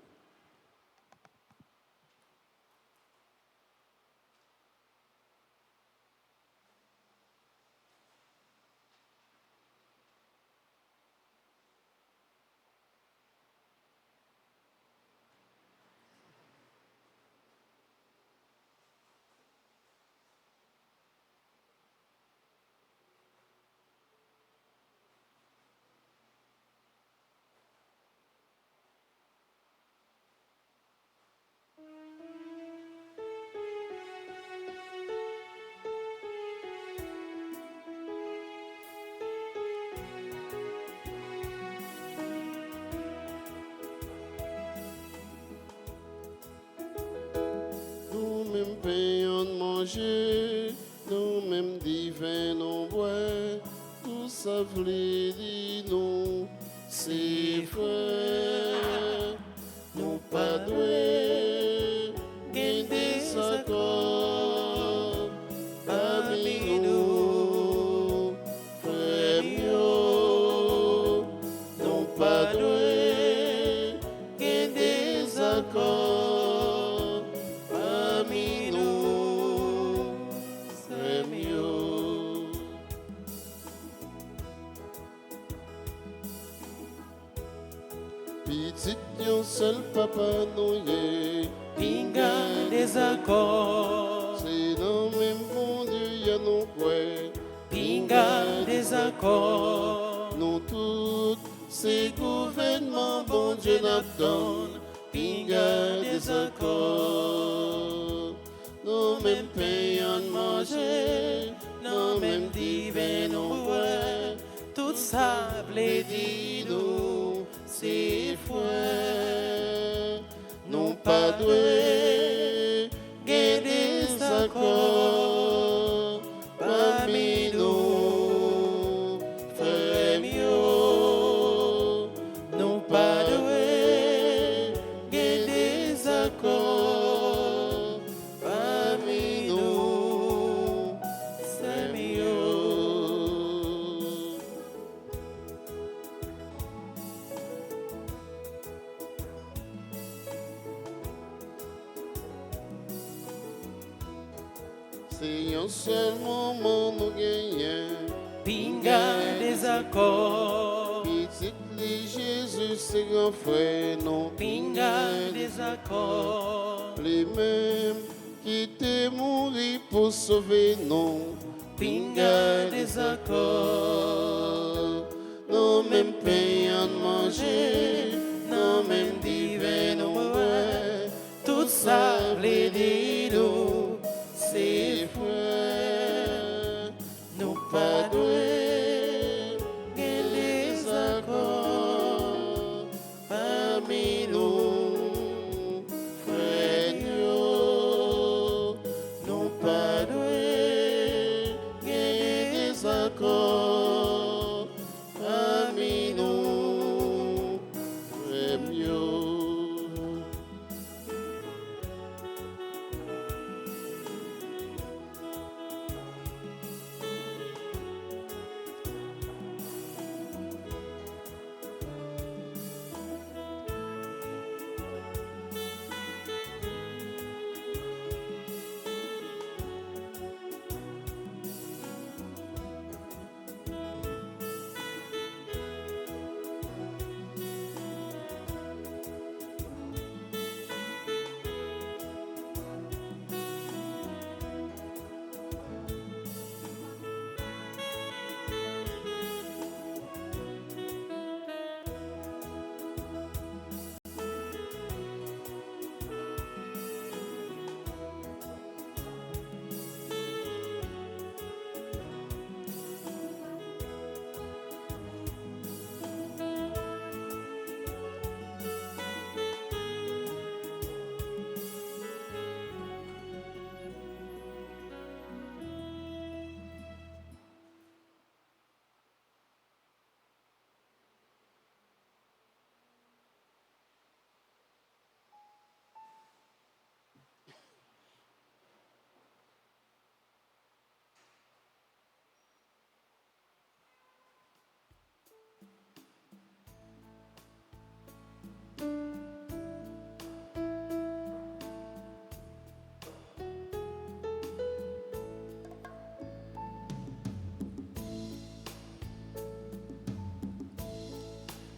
Speaker 1: Nous-mêmes payons de manger, nous-mêmes divins nous boire, tout ça voulait dire nous, c'est frère, nous pas doués, gain des accords, parmi nous, frère mieux, nous pas doués, gain des accords. Petit yon seul papa nous yé,
Speaker 3: Pinga des accords,
Speaker 1: c'est dans le même bon Dieu y'a nos quoi.
Speaker 3: Pinga des accords,
Speaker 1: Nous tous, ces gouvernements, bon Dieu n'attend. Pinga des accords, nous même payons de manger, nous même divins nous boire,
Speaker 3: tout ça blé dit nous,
Speaker 1: c'est frère, non pas doué, gain des accords, parmi nous, frère mieux, non pas doué, gain des accords, parmi nous, C'est un seul moment nous gagnons.
Speaker 3: Pinga des accords.
Speaker 1: Petit Jésus, c'est grand frère, non.
Speaker 3: Pinga des accords.
Speaker 1: Les mêmes qui t'est mouru pour sauver, non.
Speaker 3: Pinga des accords.
Speaker 1: Non, même pain à manger, non, même divin, non, ouais.
Speaker 3: Tout ça, les didos, c'est
Speaker 1: frère.
Speaker 3: nous pas doués, et les accords parmi nous, frères, nous pas doués, et les accords parmi nous, frères,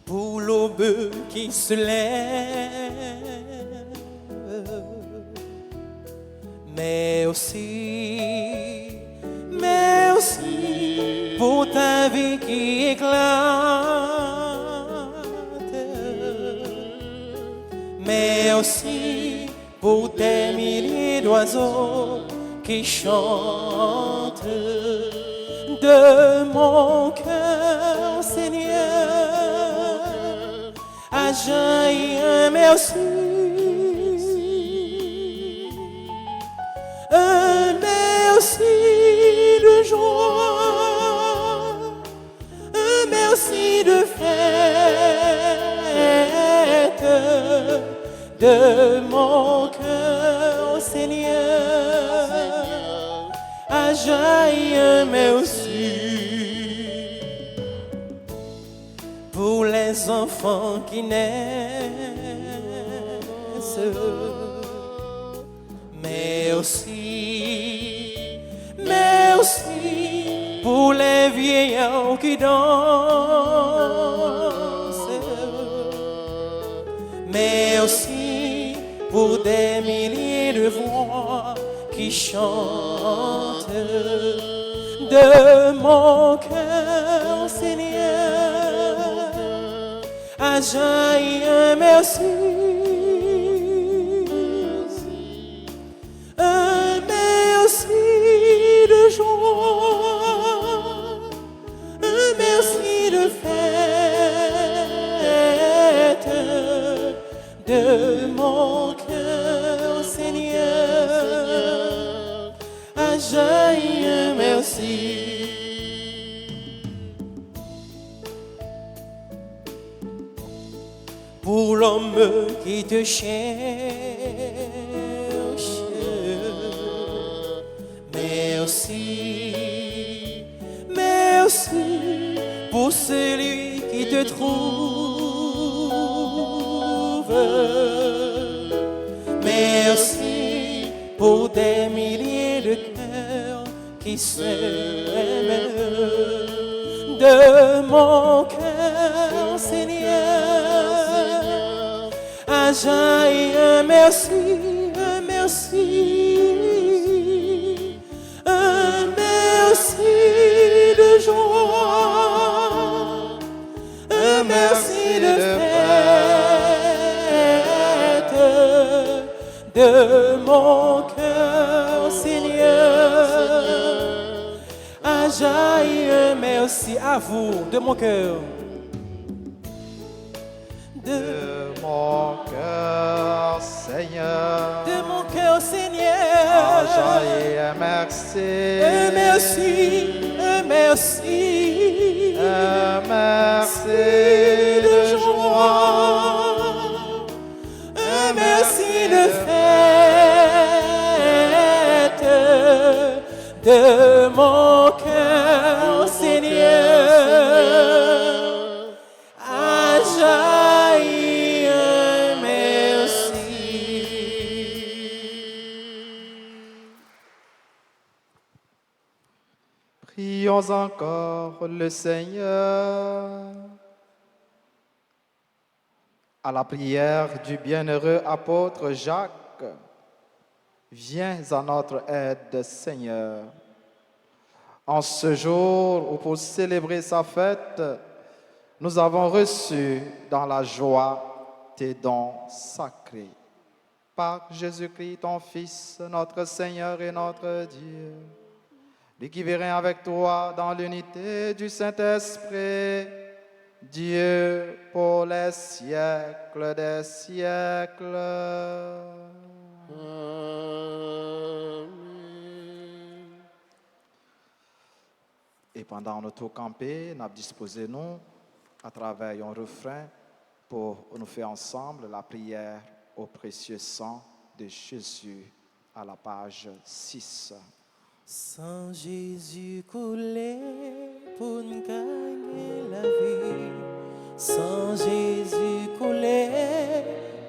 Speaker 3: pour l'aube qui se lève, mais aussi pour ta vie qui éclate, mais aussi pour tes milliers d'oiseaux qui chantent de mon cœur, Seigneur, a jailli un merci, un merci de joie, un merci de fête de mon cœur, Seigneur, a jailli un merci pour les enfants qui naissent, mais aussi pour les vieillards qui dansent, mais aussi pour des milliers de voix qui chantent de mon cœur, Seigneur, a jailli un merci, un merci de joie, un merci de fête de mon cœur, Seigneur, a jailli un merci. Pour l'homme qui te cherche, mais aussi pour celui qui te trouve, mais aussi pour des milliers de cœurs qui s'aime de mon cœur, Seigneur, a jailli un merci, un merci, un merci de joie, un merci de fête de mon cœur, Seigneur, a jailli un merci à vous de mon cœur.
Speaker 2: De mon cœur, Seigneur.
Speaker 3: De mon cœur, Seigneur.
Speaker 2: A jailli un merci.
Speaker 3: Un merci, un merci.
Speaker 2: Un merci de joie.
Speaker 3: Un merci de fête de mon cœur, Seigneur. A jailli un merci.
Speaker 2: Prions encore le Seigneur. À la prière du bienheureux apôtre Jacques, viens à notre aide, Seigneur. En ce jour où, pour célébrer sa fête, nous avons reçu dans la joie tes dons sacrés. Par Jésus-Christ, ton Fils, notre Seigneur et notre Dieu, lui qui vit avec toi dans l'unité du Saint-Esprit, Dieu pour les siècles des siècles.
Speaker 1: Amen.
Speaker 2: Et pendant notre campé, nous avons disposé nous à travers un refrain pour nous faire ensemble la prière au précieux sang de Jésus à la page 6.
Speaker 3: Sans Jésus coulé pour nous gagner la vie. Sans Jésus coulé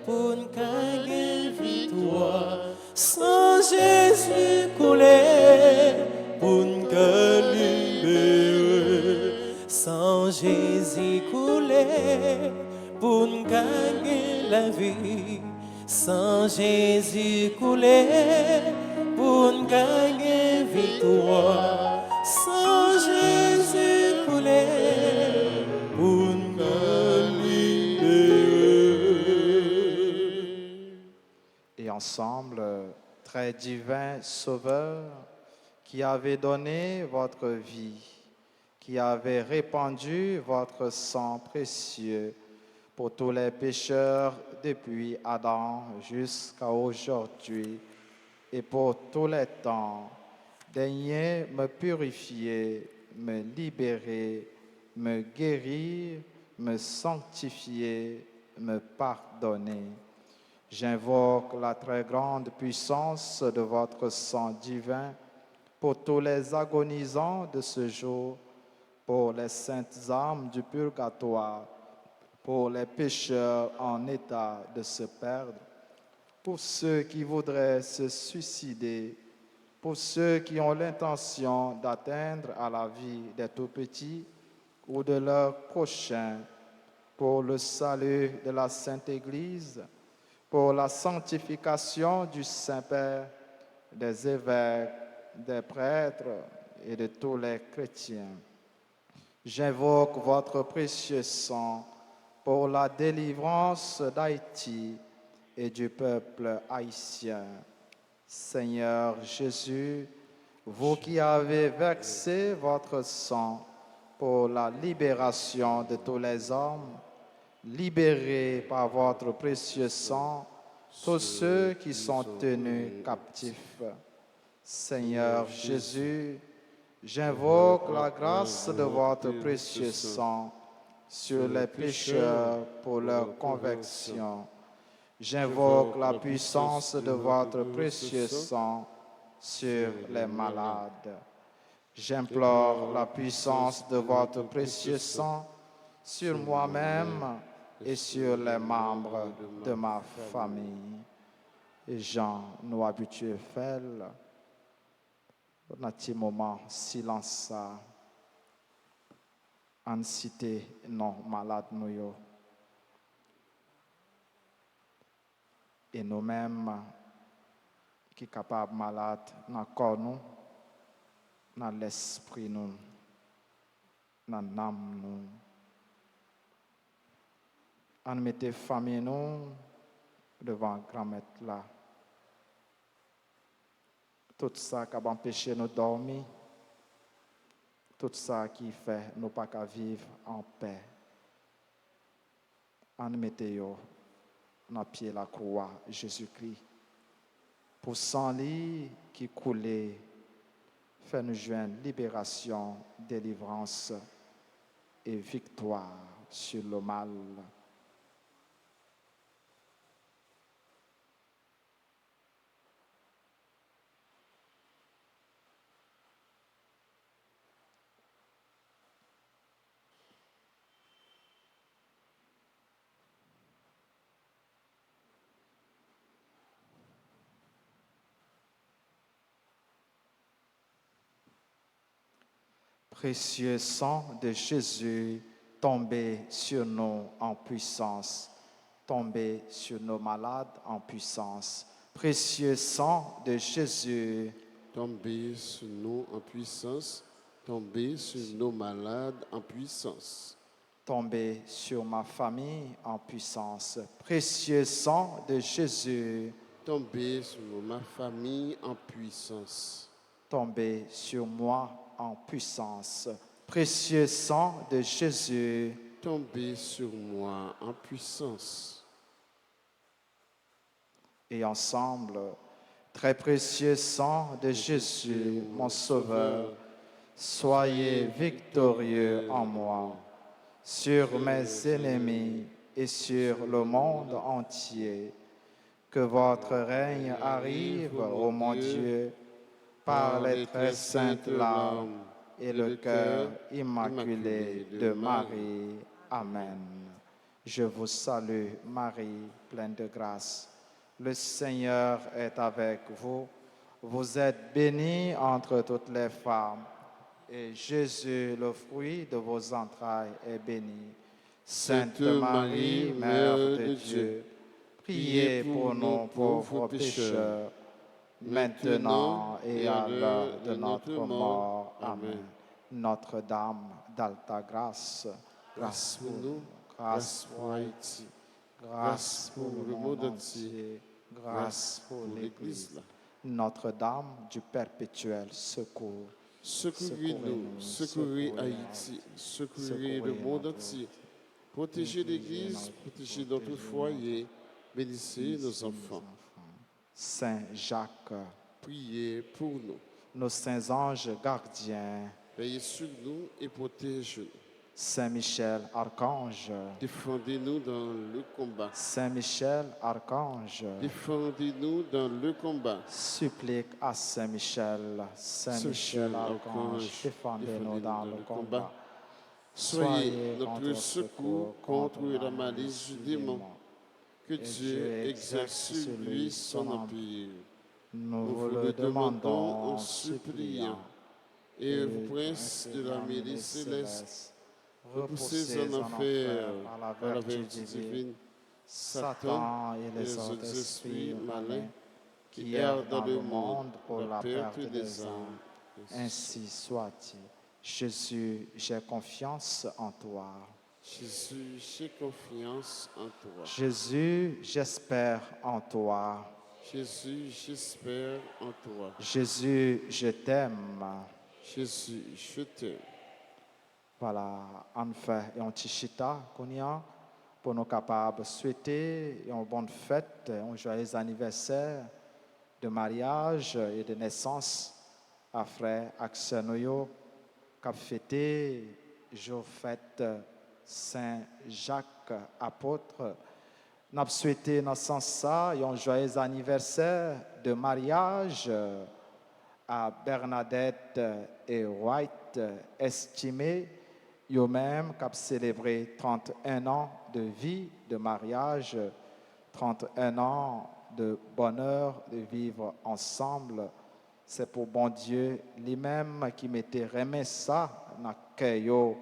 Speaker 3: pour nous gagner victoire. Sans Jésus coulé pour nous libérer. Sans Jésus coulé pour nous gagner la vie. Sans Jésus coulé pour nous gagner victoire. Sans Jésus coulé pour nous libérer.
Speaker 2: Et ensemble, très divin Sauveur, qui avez donné votre vie, qui avez répandu votre sang précieux pour tous les pécheurs depuis Adam jusqu'à aujourd'hui et pour tous les temps, daignez me purifier, me libérer, me guérir, me sanctifier, me pardonner. J'invoque la très grande puissance de votre sang divin pour tous les agonisants de ce jour, pour les saintes âmes du purgatoire, pour les pécheurs en état de se perdre, pour ceux qui voudraient se suicider, pour ceux qui ont l'intention d'atteindre à la vie des tout-petits ou de leurs prochains, pour le salut de la Sainte Église, pour la sanctification du Saint-Père, des évêques, des prêtres et de tous les chrétiens. J'invoque votre précieux sang pour la délivrance d'Haïti et du peuple haïtien. Seigneur Jésus, vous qui avez versé votre sang pour la libération de tous les hommes, libérez par votre précieux sang tous ceux qui sont tenus captifs. Seigneur Jésus, j'invoque la grâce de votre précieux sang sur les pécheurs pour leur conversion. J'invoque la puissance de votre précieux sang sur les malades. J'implore la puissance de votre précieux sang sur moi-même et sur les membres de ma famille. Et Jean, nous habitués, Pour un petit moment, silence ça. En cité, non, malade nous yo. Et nous-mêmes, qui sommes capables de malades dans le corps nous, dans l'esprit nous, dans l'âme nous. On mette famille nous devant grand maître là. Tout ça qui a empêché nous de dormir, tout ça qui fait nous pas qu'à vivre en paix. On mette yo dans pied la croix Jésus-Christ. Pour sang lit qui coulait, fait nous joindre libération, délivrance et victoire sur le mal. Précieux sang de Jésus, tombez sur nous en puissance, tombez sur nos malades en puissance. Précieux sang de Jésus,
Speaker 1: tombez sur nous en puissance, tombez sur nos malades en puissance.
Speaker 2: Tombez sur ma famille en puissance. Précieux sang de Jésus,
Speaker 1: tombez sur ma famille en puissance.
Speaker 2: Tombez sur moi en puissance. Précieux sang de Jésus,
Speaker 1: tombez sur moi en puissance.
Speaker 2: Et ensemble, très précieux sang de Jésus, mon Sauveur, soyez victorieux en moi, sur mes ennemis et sur le monde entier. Que votre règne arrive, ô mon Dieu, par les très saintes larmes et le cœur immaculé de Marie. Amen. Je vous salue, Marie, pleine de grâce. Le Seigneur est avec vous. Vous êtes bénie entre toutes les femmes. Et Jésus, le fruit de vos entrailles, est béni. Sainte Marie, Mère de Dieu, priez pour nous pauvres pécheurs, maintenant et à l'heure de notre mort. Amen. Notre-Dame d'Alta Grâce, grâce pour nous, grâce pour Haïti, grâce pour le monde entier, grâce pour l'Église. Notre-Dame du perpétuel secours,
Speaker 1: secourez-nous, secourez Haïti, secourez le monde entier. Protégez l'Église, protégez notre foyer, bénissez nos enfants.
Speaker 2: Saint Jacques,
Speaker 1: priez pour nous.
Speaker 2: Nos saints anges gardiens,
Speaker 1: veillez sur nous et protégez-nous.
Speaker 2: Saint Michel, archange,
Speaker 1: défendez-nous dans le combat.
Speaker 2: Saint Michel, archange,
Speaker 1: défendez-nous dans le combat.
Speaker 2: Supplique à Saint Michel, Saint Michel, archange, défendez-nous dans le combat.
Speaker 1: Soyez notre secours contre la malice du démon. Que Dieu exerce sur lui son empire.
Speaker 2: Nous vous le demandons en suppliant.
Speaker 1: Et vous, prince de la milice céleste, repoussez en enfer par la vertu divine Satan et les autres esprits malins qui errent dans le monde pour la perte des âmes.
Speaker 2: Ainsi soit-il. Jésus, j'ai confiance en toi.
Speaker 1: Jésus, j'ai confiance en toi.
Speaker 2: Jésus, j'espère en toi.
Speaker 1: Jésus, j'espère en toi.
Speaker 2: Jésus, je t'aime.
Speaker 1: Jésus, je t'aime.
Speaker 2: Voilà, en fait, et on tichita, pour nous capables de souhaiter une bonne fête, un joyeux anniversaire de mariage et de naissance à frère Axenoyo, qui a fêté, jour fête Saint Jacques apôtre. Nous avons souhaité dans ce sens-là un joyeux anniversaire de mariage à Bernadette et White, estimés, eux-mêmes qui ont célébré 31 ans de vie, de mariage, 31 ans de bonheur de vivre ensemble C'est pour bon Dieu lui-même qui m'était remis ça dans le cœur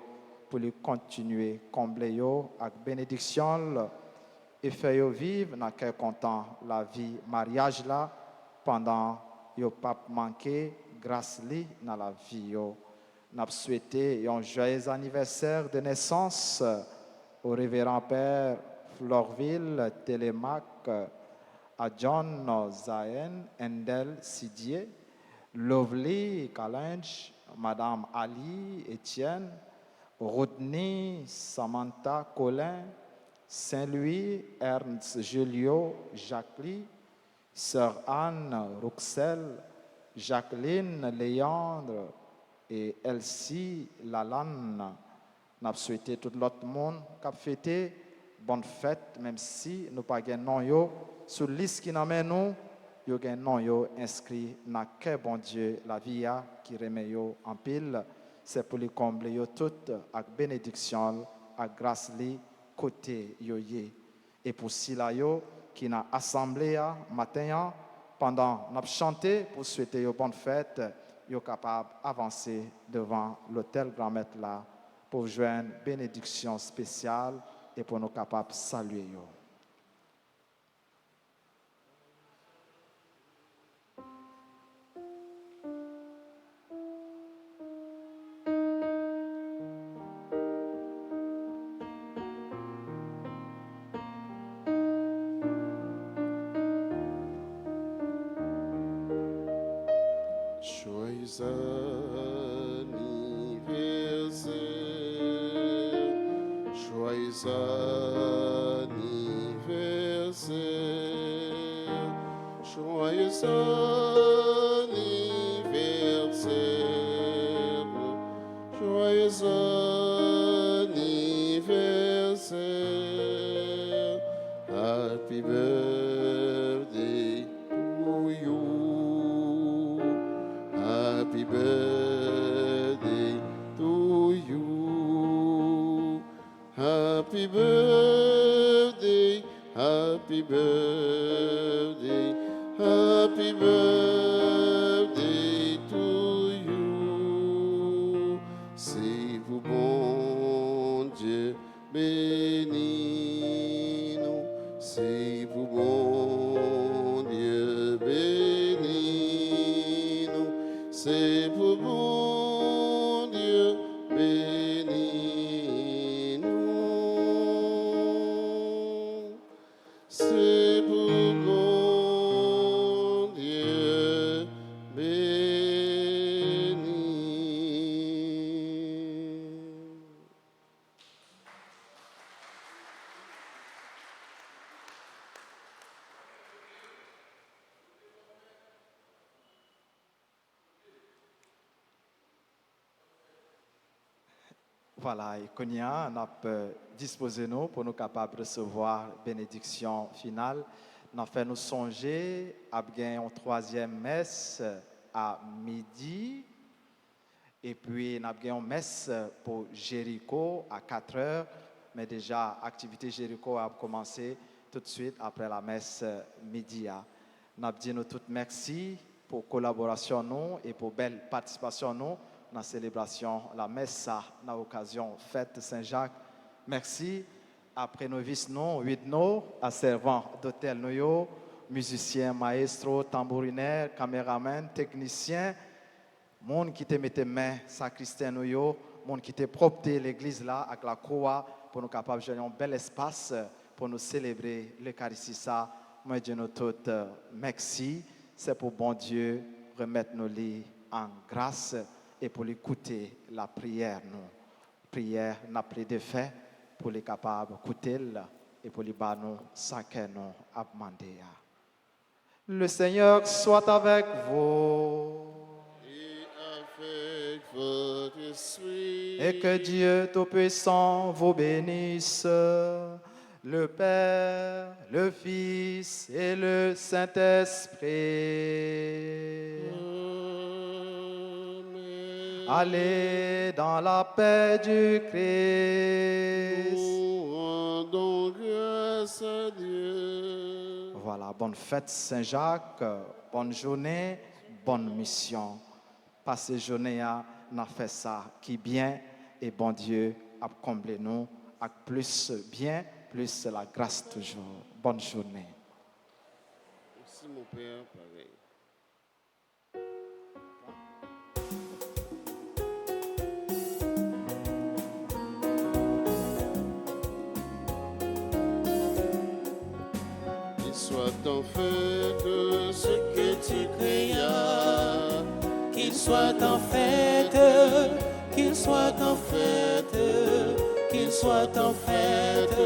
Speaker 2: pour lui continuer combler yo avec bénédiction et faire yo vivre dans le cœur content la vie mariage là pendant yo pas manquer grâce li dans la vie yo. N'a souhaité un joyeux anniversaire de naissance au révérend père Florville Télémac, à John Zayen Endel Sidier, Lovely Kalange, Madame Ali Etienne, Rodney Samantha Colin, Saint-Louis Ernst Julio Jacqueline, Sœur Anne Roxelle, Jacqueline Léandre et Elsie Lalanne. Nous avons souhaité tout l'autre monde qui a fêté bonne fête, même si nous n'avons pas nom yo sur la liste qui nous amène nous, yo gen nom yo inscrit dans quel bon Dieu la vie a qui remet yo en pile, c'est pour les combler yo tout avec bénédiction, avec grâce li côté yo yé. Et pour cela yo qui n'a assemblé matin pendant n'a chanté pour souhaiter yo bonne fête, yo capable avancer devant l'hôtel grand maître là pour joindre bénédiction spéciale et pour nous capables de saluer yo.
Speaker 1: Joyeux anniversaire, joyeux anniversaire, joyeux anniversaire, joyeux anniversaire, happy birthday to you. Happy birthday to you. Happy birthday, happy birthday, happy birthday to you. C'est vous, bon Dieu, bénis-nous. C'est vous, bon Dieu, bénis-nous. C'est pour bon Dieu, bénis-nous. C'est pour bon Dieu, bénis.
Speaker 2: Voilà, et Konya, on a disposé nous pour nous capables de recevoir bénédiction finale. On a fait nous songer à bien une troisième messe à midi. Et puis, on a bien une messe pour Jéricho à 4 heures. Mais déjà, l'activité Jéricho a commencé tout de suite après la messe midi. On a dit nous toutes merci pour la collaboration nous et pour belle participation nous dans la célébration, la messe, dans l'occasion fête Saint-Jacques. Merci. Après nos vices, nous, 8 nous, à servant d'hôtel, nous, musiciens, maestro, tambourinaires, caméraman, techniciens, monde qui te mette main, sacristain, nous, monde qui te propre l'église là, avec la croix, pour nous capables de jouer un bel espace pour nous célébrer l'Eucharistie. Moi, je nous toutes, merci. C'est pour bon Dieu remettre nos lits en grâce et pour l'écouter la prière nous. Prière n'a pris de fait pour les capables d'écouter et pour les nous sans que nous a demandé. Le Seigneur soit avec vous.
Speaker 1: Et avec votre esprit.
Speaker 2: Et que Dieu Tout-Puissant vous bénisse, le Père, le Fils et le Saint-Esprit.
Speaker 1: Amen.
Speaker 2: Allez dans la paix du Christ.
Speaker 1: Nous rendons grâce à Dieu.
Speaker 2: Voilà, bonne fête Saint-Jacques, bonne journée, bonne mission. Passé journée, on a fait ça qui bien et bon Dieu a comblé nous avec plus bien, plus la grâce toujours. Bonne journée.
Speaker 1: Merci mon Père, pareil. Qu'il soit en fait ce que tu créas,
Speaker 3: Qu'il soit en fête, qu'il soit en fête, qu'il soit en fête,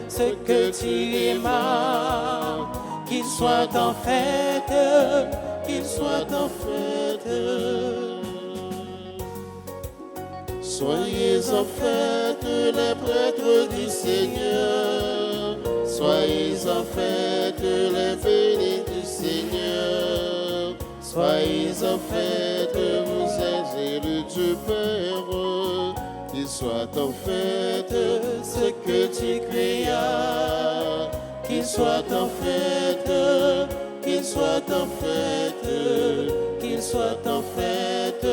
Speaker 3: ce que tu aimas. Qu'il soit en fête, qu'il soit en fête.
Speaker 1: Soyez en fête les prêtres du Seigneur, soyez en fête les bénis du Seigneur, soyez en fête vous êtes élus du Père, qu'il soit en fête ce que tu créas, qu'il soit en fête, qu'il soit en fête, qu'il soit en fête,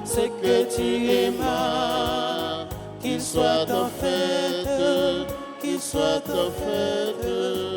Speaker 1: ce que tu aimas, qu'il soit en fête, qu'il soit en fête.